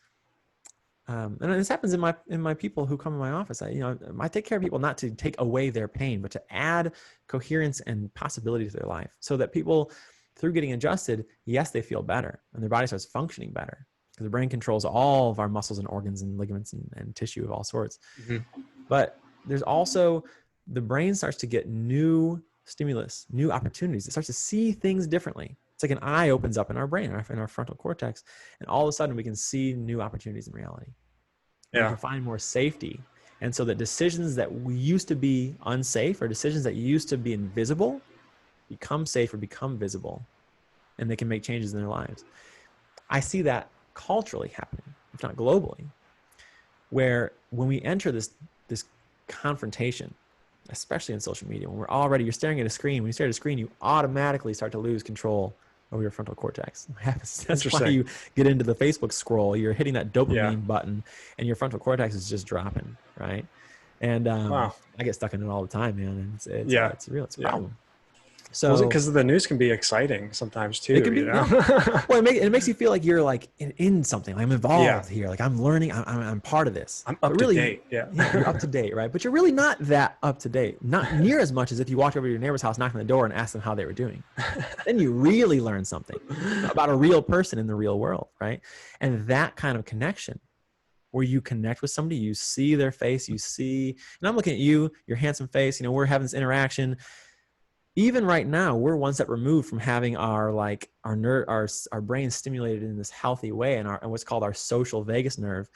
Speaker 2: and this happens in my people who come in my office. I take care of people not to take away their pain, but to add coherence and possibility to their life, so that people, through getting adjusted, yes, they feel better and their body starts functioning better, because the brain controls all of our muscles and organs and ligaments and tissue of all sorts. Mm-hmm. But there's also, the brain starts to get new stimulus, new opportunities. It starts to see things differently. It's like an eye opens up in our brain, in our frontal cortex, and all of a sudden we can see new opportunities in reality. And we can find more safety. And so that decisions that we used to be unsafe, or decisions that used to be invisible, become safe or become visible, and they can make changes in their lives. I see that culturally happening, if not globally, where when we enter this confrontation, especially in social media, when you're staring at a screen. When you stare at a screen, you automatically start to lose control over your frontal cortex. That's why you get into the Facebook scroll. You're hitting that dopamine button, and your frontal cortex is just dropping, right? And I get stuck in it all the time, man. And it's real. It's a problem. So
Speaker 1: because the news can be exciting sometimes too.
Speaker 2: It can be, well, it makes you feel like you're like in something. Like I'm involved here. Like I'm learning. I'm part of this.
Speaker 1: I'm up to date. Yeah,
Speaker 2: you're up to date, right? But you're really not that up to date. Not near as much as if you walked over to your neighbor's house, knocked on the door, and asked them how they were doing. Then you really learn something about a real person in the real world, right? And that kind of connection, where you connect with somebody, you see their face, and I'm looking at you, your handsome face. We're having this interaction. Even right now, we're one step removed from having our brain stimulated in this healthy way, and what's called our social vagus nerve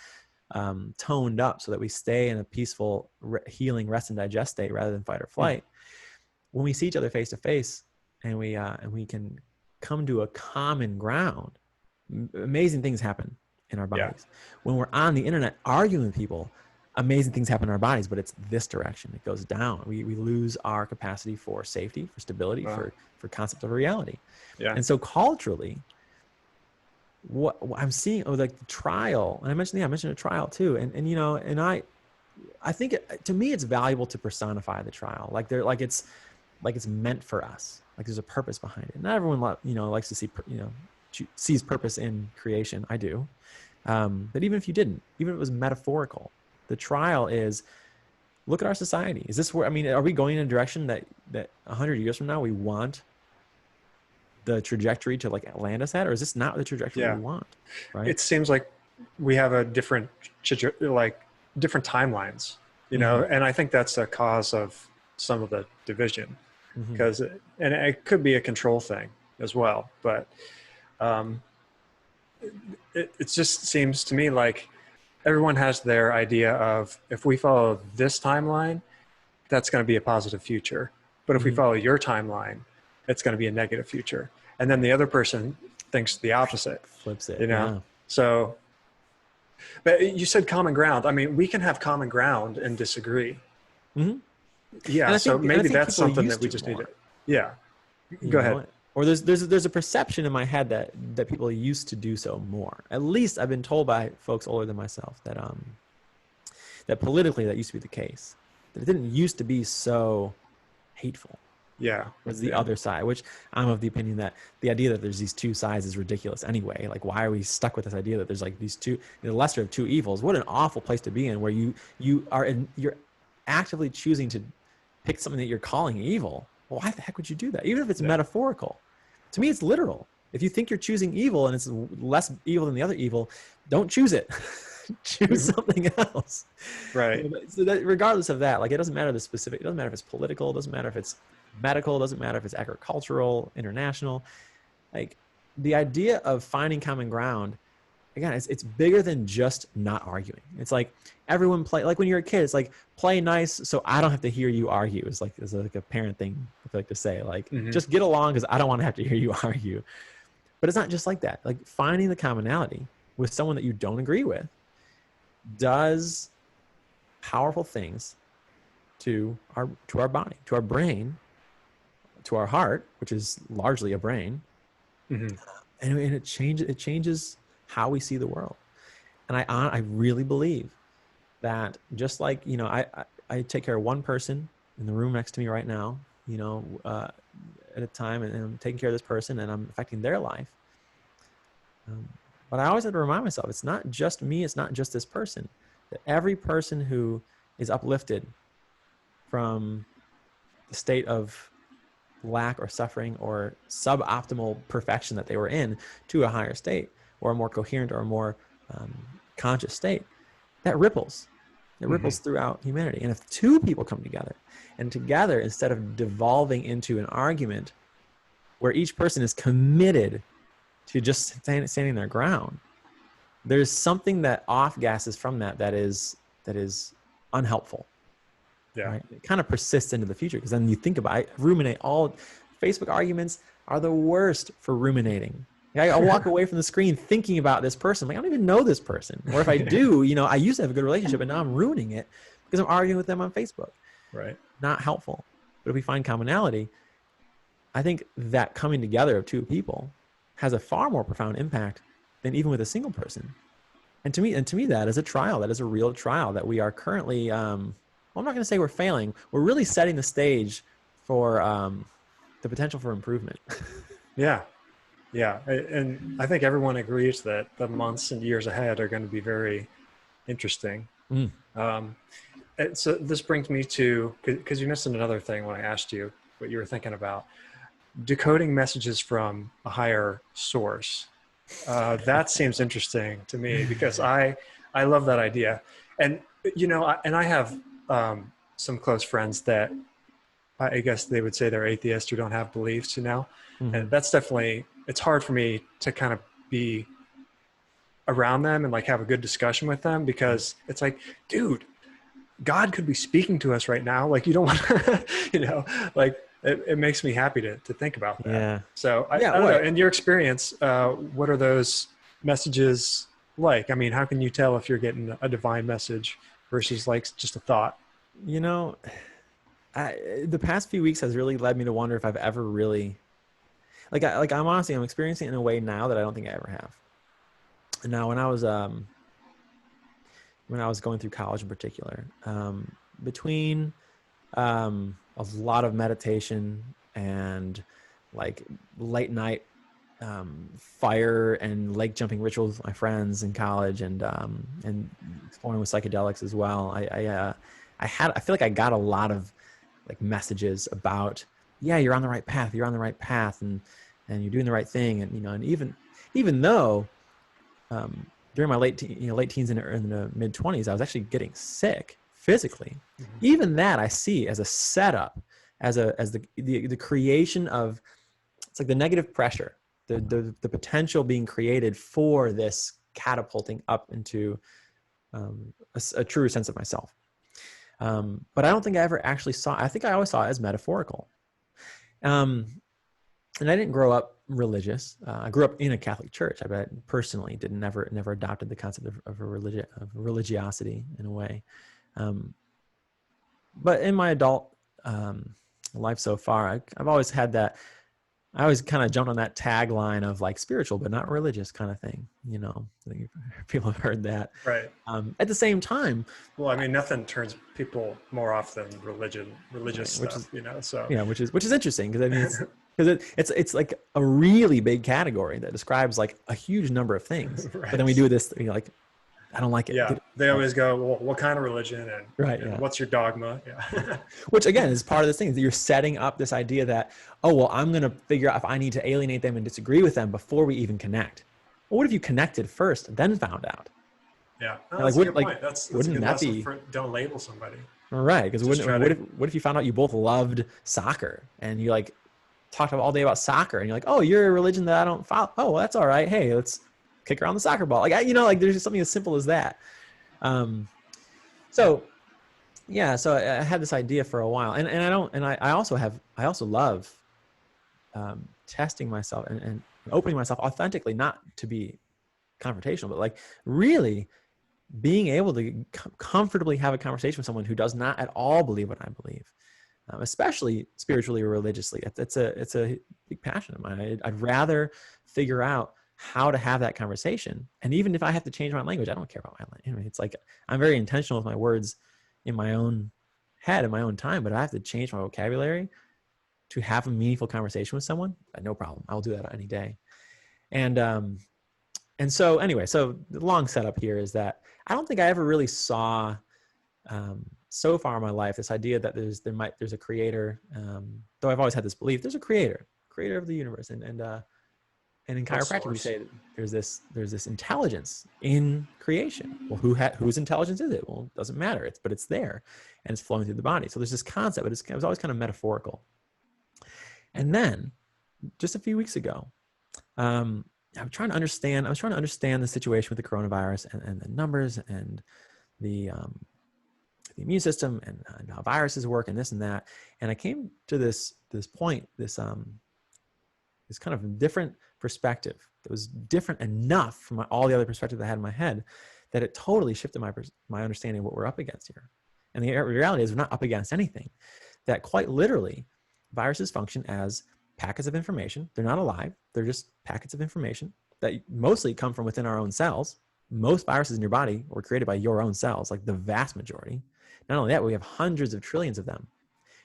Speaker 2: toned up, so that we stay in a peaceful, healing, rest and digest state rather than fight or flight. When we see each other face to face, and we can come to a common ground, amazing things happen in our bodies. When we're on the internet arguing with people, amazing things happen in our bodies, but it's this direction. It goes down. We lose our capacity for safety, for stability, for concept of reality. Yeah. And so culturally, what I'm seeing, like the trial, and I mentioned a trial too. And I think to me, it's valuable to personify the trial. Like it's meant for us. Like there's a purpose behind it. Not everyone, likes to see, sees purpose in creation. I do. But even if you didn't, even if it was metaphorical, the trial is, look at our society. Is this where, are we going in a direction that 100 years from now we want the trajectory to land us at, or is this not the trajectory we want? Right? It
Speaker 1: seems like we have a different timelines, and I think that's a cause of some of the division, because, and it could be a control thing as well, but it just seems to me like everyone has their idea of, if we follow this timeline, that's going to be a positive future. But if we follow your timeline, it's going to be a negative future. And then the other person thinks the opposite.
Speaker 2: Flips it.
Speaker 1: Yeah. So, but you said common ground. We can have common ground and disagree. Yeah. So maybe that's something that we just need to, go ahead.
Speaker 2: Or there's a perception in my head that people used to do so more. At least I've been told by folks older than myself that politically that used to be the case. That it didn't used to be so hateful.
Speaker 1: Yeah.
Speaker 2: Was the other side, which I'm of the opinion that the idea that there's these two sides is ridiculous anyway. Like, why are we stuck with this idea that there's these two, the lesser of two evils? What an awful place to be in, where you're actively choosing to pick something that you're calling evil. Well, why the heck would you do that? Even if it's metaphorical. To me, it's literal. If you think you're choosing evil and it's less evil than the other evil, don't choose it. Choose something else.
Speaker 1: Right.
Speaker 2: So that regardless of that, it doesn't matter the specific, it doesn't matter if it's political, it doesn't matter if it's medical, it doesn't matter if it's agricultural, international. The idea of finding common ground, again, it's bigger than just not arguing. It's like everyone play, when you're a kid, it's like, play nice so I don't have to hear you argue. It's like a parent thing I like to say, just get along because I don't want to have to hear you argue. But it's not just like that. Finding the commonality with someone that you don't agree with does powerful things to our body, to our brain, to our heart, which is largely a brain. And it changes how we see the world. And I really believe that, just like, I take care of one person in the room next to me right now, at a time, and I'm taking care of this person and I'm affecting their life. But I always have to remind myself, it's not just me, it's not just this person. That every person who is uplifted from the state of lack or suffering or suboptimal perfection that they were in to a higher state, or a more coherent or a more conscious state, that ripples It ripples throughout humanity. And if two people come together, and together, instead of devolving into an argument where each person is committed to just standing their ground, there's something that off gases from that is unhelpful.
Speaker 1: Yeah.
Speaker 2: Right? It kind of persists into the future, because then you think about it, ruminate. All Facebook arguments are the worst for ruminating. I walk away from the screen thinking about this person. Like, I don't even know this person. Or if I do, I used to have a good relationship, and now I'm ruining it because I'm arguing with them on Facebook.
Speaker 1: Right.
Speaker 2: Not helpful. But if we find commonality, I think that coming together of two people has a far more profound impact than even with a single person. And to me, that is a trial. That is a real trial that we are currently, well, I'm not going to say we're failing. We're really setting the stage for the potential for improvement.
Speaker 1: Yeah. Yeah. And I think everyone agrees that the months and years ahead are going to be very interesting. And so this brings me to, because you missed another thing when I asked you what you were thinking about, decoding messages from a higher source. That seems interesting to me, because I love that idea. And, I have some close friends that I guess they would say they're atheists or don't have beliefs, and that's definitely, it's hard for me to kind of be around them and like have a good discussion with them, because it's like, dude, God could be speaking to us right now. Like, you don't want to, like, it makes me happy to think about that.
Speaker 2: Yeah.
Speaker 1: So I don't know, in your experience, what are those messages like? I mean, how can you tell if you're getting a divine message versus like just a thought?
Speaker 2: The past few weeks has really led me to wonder if I've ever really, I'm experiencing it in a way now that I don't think I ever have. And now when I was going through college in particular, between a lot of meditation and like late night fire and lake jumping rituals with my friends in college, and exploring with psychedelics as well, I feel like I got a lot of like messages about, yeah, you're on the right path, and you're doing the right thing, and and even though during my late teens and in the mid 20s, I was actually getting sick physically. Even that I see as a setup, as the creation of, it's like the negative pressure, the potential being created for this catapulting up into a truer sense of myself. But I don't think I ever actually I think I always saw it as metaphorical. And I didn't grow up religious. I grew up in a Catholic church. I personally never adopted the concept of religiosity in a way. But in my adult life so far, I've always had that. I always kind of jumped on that tagline of like spiritual but not religious kind of thing. I think people have heard that.
Speaker 1: Right.
Speaker 2: At the same time,
Speaker 1: well, I mean, nothing turns people more off than religious
Speaker 2: right,
Speaker 1: stuff, So
Speaker 2: yeah, which is interesting, because I mean, it's like a really big category that describes like a huge number of things.
Speaker 1: Right.
Speaker 2: But then we do this, like, I don't like it.
Speaker 1: Yeah, they always go, well, what kind of religion, and,
Speaker 2: right,
Speaker 1: and what's your dogma? Yeah.
Speaker 2: Which again is part of this thing, that you're setting up this idea that, oh, well, I'm going to figure out if I need to alienate them and disagree with them before we even connect. Well, what if you connected first, then found out?
Speaker 1: Yeah,
Speaker 2: that's
Speaker 1: a good point. That's a good lesson for, don't label somebody.
Speaker 2: Right, because what if you found out you both loved soccer, and you like talked all day about soccer, and you're like, oh, you're a religion that I don't follow. Oh, well, that's all right. Hey, let's kick around the soccer ball. Like, there's just something as simple as that. So I had this idea for a while, and I also love testing myself and opening myself authentically, not to be confrontational, but like really being able to comfortably have a conversation with someone who does not at all believe what I believe, especially spiritually or religiously. It's a big passion of mine. I'd rather figure out how to have that conversation. And even if I have to change my language, I don't care about my language. It's like, I'm very intentional with my words in my own head, in my own time, but I have to change my vocabulary to have a meaningful conversation with someone. No problem. I'll do that any day. And so anyway, so the long setup here is that I don't think I ever really saw, so far in my life, this idea that there's a creator, though I've always had this belief, there's a creator of the universe. And And in
Speaker 1: What
Speaker 2: chiropractic, we
Speaker 1: source?
Speaker 2: say that there's this intelligence in creation. Well, whose intelligence is it? Well, it doesn't matter. But it's there, and it's flowing through the body. So there's this concept, but it was always kind of metaphorical. And then, just a few weeks ago, I was trying to understand the situation with the coronavirus and the numbers and the immune system and how viruses work and this and that. And I came to this point, this kind of different perspective that was different enough from all the other perspectives I had in my head that it totally shifted my understanding of what we're up against here. And the reality is we're not up against anything. That quite literally, viruses function as packets of information. They're not alive. They're just packets of information that mostly come from within our own cells. Most viruses in your body were created by your own cells, like the vast majority. Not only that, we have hundreds of trillions of them.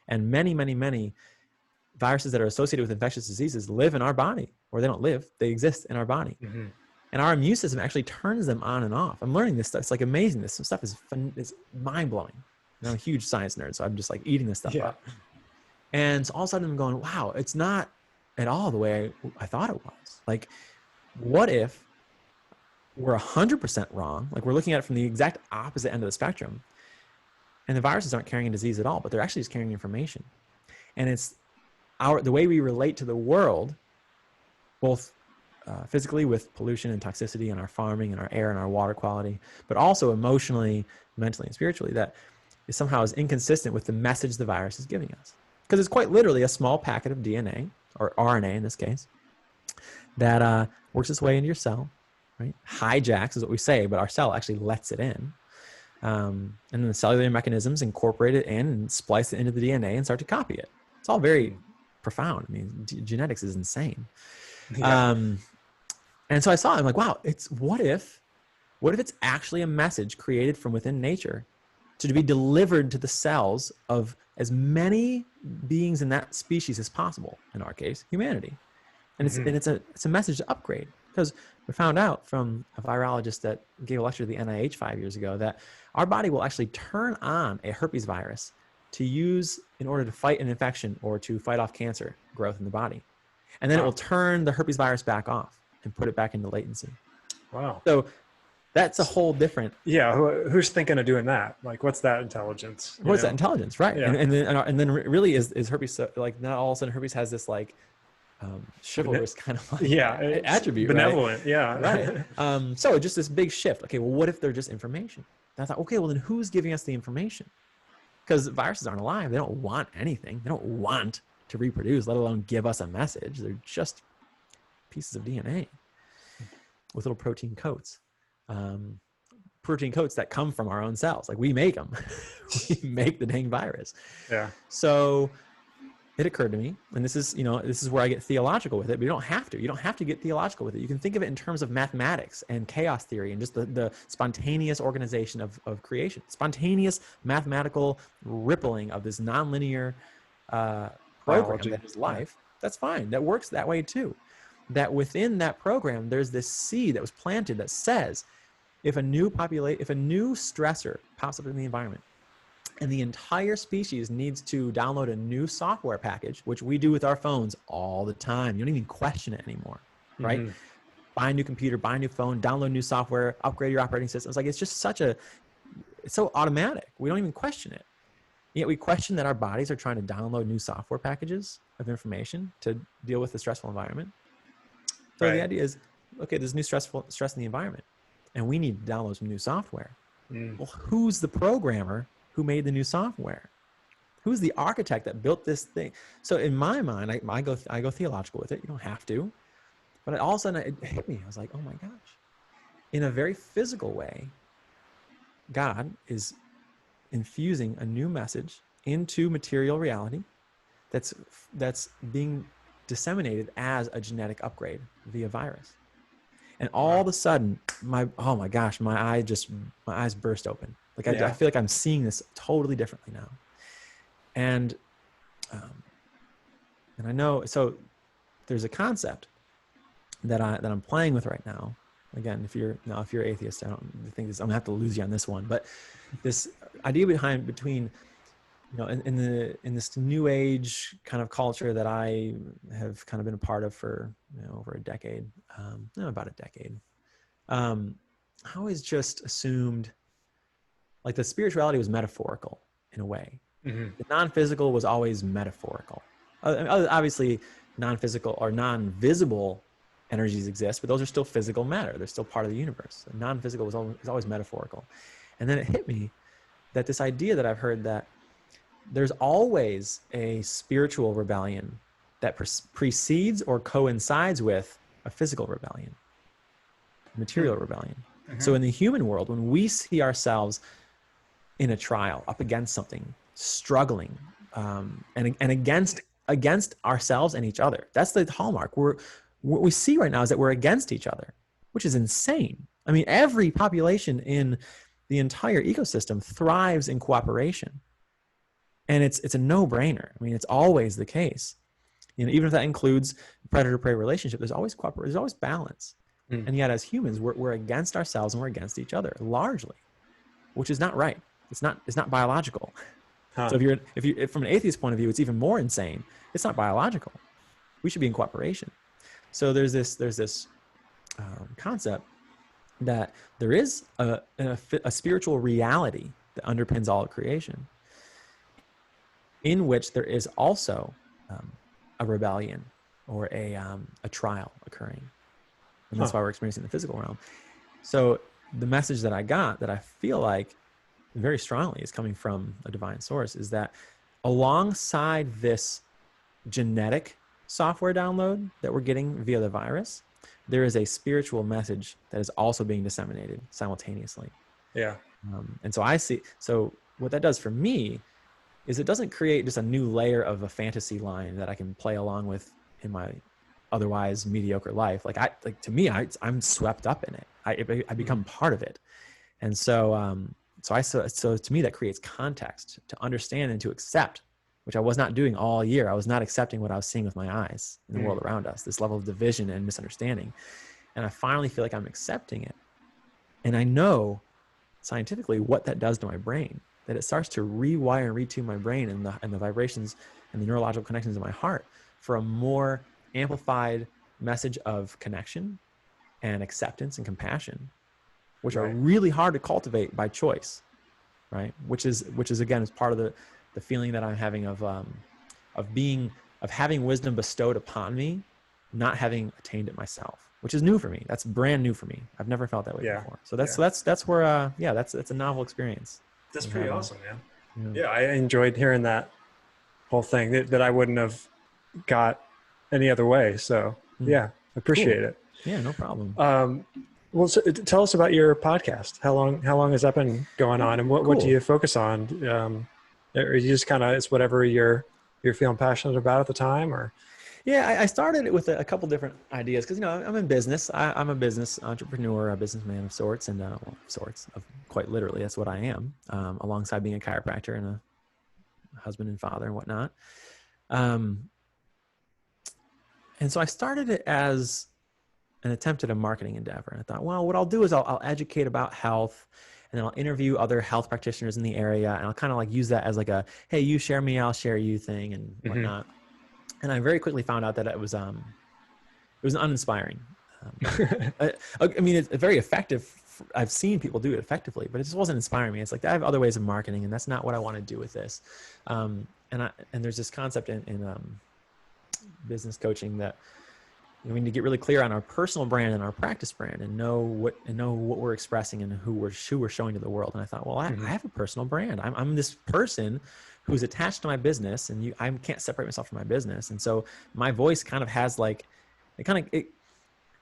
Speaker 2: And many, many, many viruses that are associated with infectious diseases live in our body, or they don't live, they exist in our body.
Speaker 1: Mm-hmm.
Speaker 2: And our immune system actually turns them on and off. I'm learning this stuff. It's like amazing. This stuff is fun. It's mind blowing. I'm a huge science nerd, so I'm just like eating this stuff up. And so all of a sudden I'm going, wow, it's not at all the way I thought it was. Like, what if we're 100% wrong? Like, we're looking at it from the exact opposite end of the spectrum, and the viruses aren't carrying a disease at all, but they're actually just carrying information. And it's the way we relate to the world, both physically with pollution and toxicity and our farming and our air and our water quality, but also emotionally, mentally, and spiritually, that is somehow is inconsistent with the message the virus is giving us. Because it's quite literally a small packet of DNA, or RNA in this case, that works its way into your cell, right? Hijacks is what we say, but our cell actually lets it in. And then the cellular mechanisms incorporate it in and splice it into the DNA and start to copy it. It's all very profound. I mean, genetics is insane.
Speaker 1: Yeah.
Speaker 2: And so I saw it, I'm like, wow, what if it's actually a message created from within nature to be delivered to the cells of as many beings in that species as possible, in our case, humanity. And it's a message to upgrade, because we found out from a virologist that gave a lecture to the NIH 5 years ago that our body will actually turn on a herpes virus to use in order to fight an infection or to fight off cancer growth in the body. And then it will turn the herpes virus back off and put it back into latency.
Speaker 1: Wow.
Speaker 2: So that's a whole different.
Speaker 1: Yeah. Who's thinking of doing that? Like, what's that intelligence?
Speaker 2: What's that intelligence? Right.
Speaker 1: Yeah.
Speaker 2: And then really is herpes, like, not all of a sudden herpes has this like chivalrous kind of like attribute,
Speaker 1: benevolent.
Speaker 2: Right?
Speaker 1: Yeah.
Speaker 2: Right. So just this big shift. Okay, well, what if they're just information? And I thought, okay, well then who's giving us the information? Because viruses aren't alive. They don't want anything. They don't want to reproduce, let alone give us a message. They're just pieces of DNA with little protein coats. Protein coats that come from our own cells. Like, we make them. We make the dang virus.
Speaker 1: Yeah.
Speaker 2: So it occurred to me, and this is where I get theological with it, but you don't have to. You don't have to get theological with it. You can think of it in terms of mathematics and chaos theory and just the spontaneous organization of creation, spontaneous mathematical rippling of this nonlinear program that is life. That's fine. That works that way too. That within that program, there's this seed that was planted that says, if a new stressor pops up in the environment, and the entire species needs to download a new software package, which we do with our phones all the time. You don't even question it anymore, right? Mm-hmm. Buy a new computer, buy a new phone, download new software, upgrade your operating system. It's like, it's just it's so automatic. We don't even question it. Yet we question that our bodies are trying to download new software packages of information to deal with the stressful environment. So the idea is, okay, there's new stress in the environment, and we need to download some new software. Well, who's the programmer who made the new software? Who's the architect that built this thing? So in my mind, I go theological with it. You don't have to, but all of a sudden it hit me. I was like, oh my gosh! In a very physical way, God is infusing a new message into material reality that's being disseminated as a genetic upgrade via virus. And all of a sudden, my eyes burst open. Like, I feel like I'm seeing this totally differently now. And I know, so there's a concept that I'm playing with right now. Again, if you're atheist, I don't think I'm gonna have to lose you on this one, but this idea between in this new age kind of culture that I have kind of been a part of for over a decade, about a decade, I always just assumed like the spirituality was metaphorical in a way.
Speaker 1: Mm-hmm.
Speaker 2: The non-physical was always metaphorical. Obviously, non-physical or non-visible energies exist, but those are still physical matter. They're still part of the universe. The non-physical is always metaphorical. And then it hit me that this idea that I've heard that there's always a spiritual rebellion that precedes or coincides with a physical rebellion, material rebellion.
Speaker 1: Mm-hmm.
Speaker 2: So in the human world, when we see ourselves in a trial, up against something, struggling, and against ourselves and each other, that's the hallmark. What we see right now is that we're against each other, which is insane. I mean, every population in the entire ecosystem thrives in cooperation. And it's a no-brainer. I mean, it's always the case. Even if that includes predator-prey relationship, there's always cooperation, there's always balance. Mm. And yet as humans, we're against ourselves and we're against each other largely, which is not right. It's not biological. Huh. So if from an atheist point of view, it's even more insane. It's not biological. We should be in cooperation. So there's this concept that there is a spiritual reality that underpins all of creation, in which there is also a rebellion or a trial occurring. And that's why we're experiencing the physical realm. So the message that I got, that I feel like very strongly is coming from a divine source, is that alongside this genetic software download that we're getting via the virus, there is a spiritual message that is also being disseminated simultaneously.
Speaker 1: Yeah.
Speaker 2: And so what that does for me is it doesn't create just a new layer of a fantasy line that I can play along with in my otherwise mediocre life. To me, I'm swept up in it. I become part of it. And so to me, that creates context to understand and to accept, which I was not doing all year. I was not accepting what I was seeing with my eyes in the world around us, this level of division and misunderstanding. And I finally feel like I'm accepting it. And I know scientifically what that does to my brain, that it starts to rewire and retune my brain and the vibrations and the neurological connections in my heart for a more amplified message of connection and acceptance and compassion, which are really hard to cultivate by choice, right? Which is again, is part of the feeling that I'm having of having wisdom bestowed upon me, not having attained it myself, which is new for me. That's brand new for me. I've never felt that way before. So that's where that's a novel experience.
Speaker 1: That's pretty awesome, man. Yeah, I enjoyed hearing that whole thing that I wouldn't have got any other way. So yeah, appreciate it.
Speaker 2: Yeah, no problem.
Speaker 1: Well, so tell us about your podcast. How long has that been going on, and what do you focus on? Or you just kind of, it's whatever you're feeling passionate about at the time, or?
Speaker 2: Yeah, I started it with a couple different ideas because, I'm in business. I'm a business entrepreneur, a businessman of sorts, and quite literally, that's what I am, alongside being a chiropractor and a husband and father and whatnot. And so I started it as an attempt at a marketing endeavor. And I thought, well, what I'll do is I'll educate about health, and then I'll interview other health practitioners in the area, and I'll kind of use that as a, hey, you share me, I'll share you thing and whatnot. And I very quickly found out that it was uninspiring. I mean, it's very effective. I've seen people do it effectively, but it just wasn't inspiring me. It's I have other ways of marketing, and that's not what I want to do with this. And there's this concept in business coaching that we need to get really clear on our personal brand and our practice brand, and know what we're expressing and who we're showing to the world. And I thought, well, I have a personal brand. I'm this person who's attached to my business, and I can't separate myself from my business. And so my voice kind of has not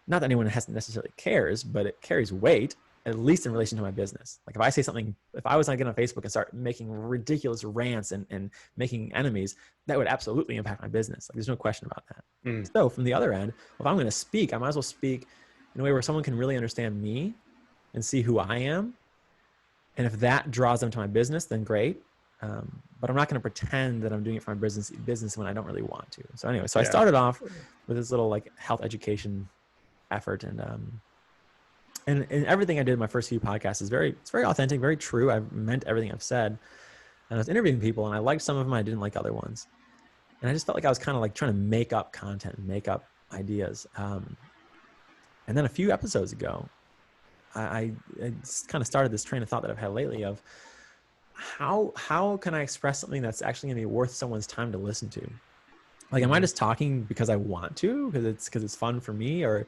Speaker 2: that anyone necessarily cares, but it carries weight, at least in relation to my business. If I say something, if I was going to get on Facebook and start making ridiculous rants and making enemies, that would absolutely impact my business. There's no question about that. So from the other end, if I'm going to speak, I might as well speak in a way where someone can really understand me and see who I am. And if that draws them to my business, then great. But I'm not going to pretend that I'm doing it for my business when I don't really want to. So anyway, I started off with this little health education effort, and everything I did in my first few podcasts is very authentic, very true. I've meant everything I've said. And I was interviewing people, and I liked some of them, I didn't like other ones. And I just felt like I was kind of like trying to make up content and make up ideas. And then a few episodes ago, I kind of started this train of thought that I've had lately of how can I express something that's actually going to be worth someone's time to listen to? Like, am I just talking because I want to, because it's fun for me, or it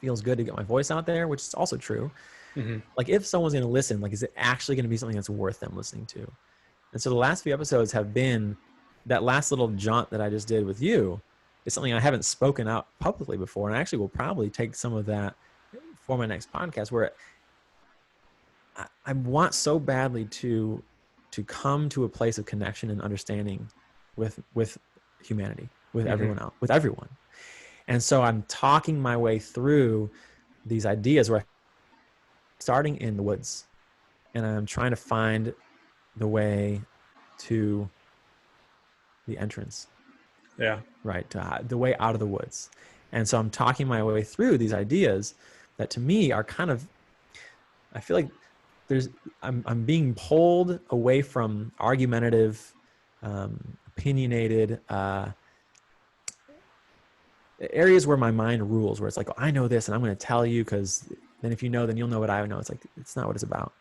Speaker 2: feels good to get my voice out there, which is also true. Mm-hmm. Like, if someone's going to listen, like, is it actually going to be something that's worth them listening to? And so the last few episodes have been that last little jaunt that I just did with you is something I haven't spoken out publicly before. And I actually will probably take some of that for my next podcast, where I want so badly to come to a place of connection and understanding with humanity, with everyone else, with everyone. And so I'm talking my way through these ideas where I'm starting in the woods, and I'm trying to find the way to the entrance.
Speaker 1: Yeah. Right.
Speaker 2: The way out of the woods. And so I'm talking my way through these ideas that to me are kind of, I feel like I'm being pulled away from argumentative, opinionated, areas where my mind rules, where it's like, oh, I know this and I'm going to tell you, because then if you know, then you'll know what I know. It's like, it's not what it's about.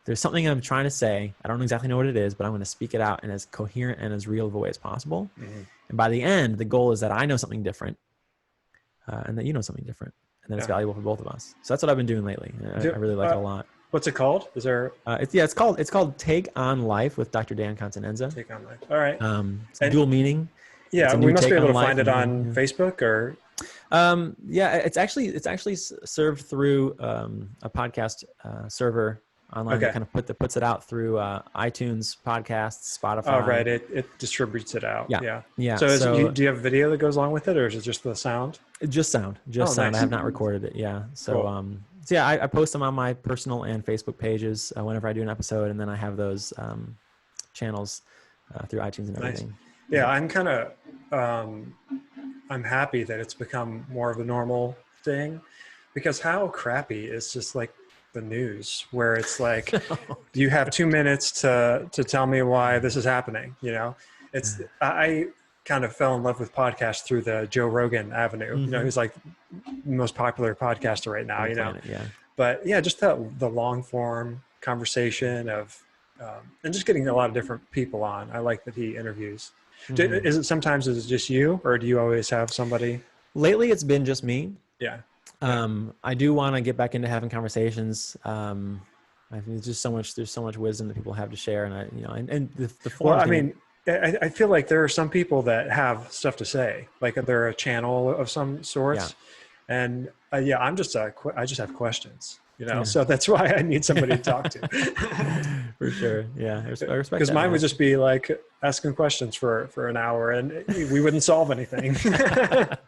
Speaker 2: There's something I'm trying to say. I don't exactly know what it is, but I'm going to speak it out in as coherent and as real of a way as possible. Mm-hmm. And by the end, the goal is that I know something different, and that you know something different, and that it's valuable for both of us. So that's what I've been doing lately. I really like it a lot.
Speaker 1: What's it called? Is there?
Speaker 2: It's called Take on Life with Dr. Dan Continenza.
Speaker 1: Take on Life. All right.
Speaker 2: It's dual meaning.
Speaker 1: Yeah, we must be able to find it on Facebook or.
Speaker 2: Yeah, it's actually served through a podcast server online that kind of puts it out through iTunes, podcasts, Spotify.
Speaker 1: Oh, right. It distributes it out.
Speaker 2: Yeah.
Speaker 1: So do you have a video that goes along with it, or is it just the sound?
Speaker 2: Just sound. Nice. I have not recorded it. Yeah. So, cool. So yeah, I post them on my personal and Facebook pages whenever I do an episode, and then I have those channels through iTunes and everything.
Speaker 1: Nice. Yeah, I'm kind of I'm happy that it's become more of a normal thing, because how crappy is just like the news, where it's like you have 2 minutes to tell me why this is happening. You know, I kind of fell in love with podcasts through the Joe Rogan avenue. You know, who's like the most popular podcaster right now. You know, but yeah, just the long form conversation of and just getting a lot of different people on. I like that he interviews. Is it sometimes is it just you, or do you always have somebody?
Speaker 2: Lately, it's been just me.
Speaker 1: Yeah.
Speaker 2: I do want to get back into having conversations. I think there's so much wisdom that people have to share, and the form. Well,
Speaker 1: I mean, I feel like there are some people that have stuff to say, like they're a channel of some sorts, and I just have questions. You know, so that's why I need somebody to talk to.
Speaker 2: For sure. Yeah. I respect
Speaker 1: because mine would just be like asking questions for an hour, and we wouldn't solve anything.
Speaker 2: I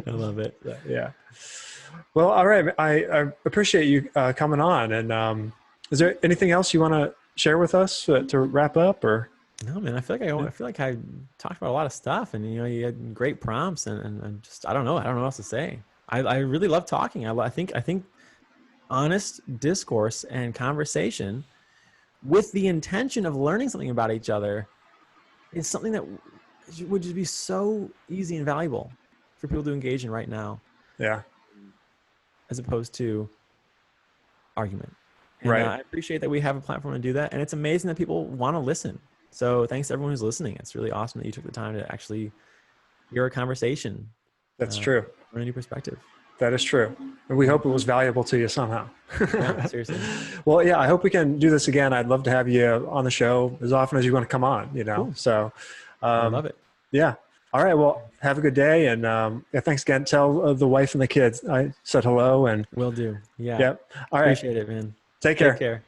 Speaker 2: love it.
Speaker 1: Yeah. Well, all right. I appreciate you coming on. And is there anything else you want to share with us to wrap up, or?
Speaker 2: No, man. I feel like I talked about a lot of stuff, and you had great prompts, and just I don't know what else to say. I really love talking. I think honest discourse and conversation with the intention of learning something about each other is something that would just be so easy and valuable for people to engage in right now.
Speaker 1: Yeah.
Speaker 2: As opposed to argument. And,
Speaker 1: right.
Speaker 2: I appreciate that we have a platform to do that. And it's amazing that people want to listen. So thanks to everyone who's listening. It's really awesome that you took the time to actually hear a conversation.
Speaker 1: That's true.
Speaker 2: From a new perspective.
Speaker 1: That is true. And we hope it was valuable to you somehow.
Speaker 2: Yeah, seriously.
Speaker 1: Well, yeah, I hope we can do this again. I'd love to have you on the show as often as you want to come on, Cool. So
Speaker 2: I love it.
Speaker 1: Yeah. All right. Well, have a good day. And thanks again. Tell the wife and the kids I said hello. And
Speaker 2: Will do. Yeah.
Speaker 1: Yep. All right.
Speaker 2: Appreciate it, man.
Speaker 1: Take care.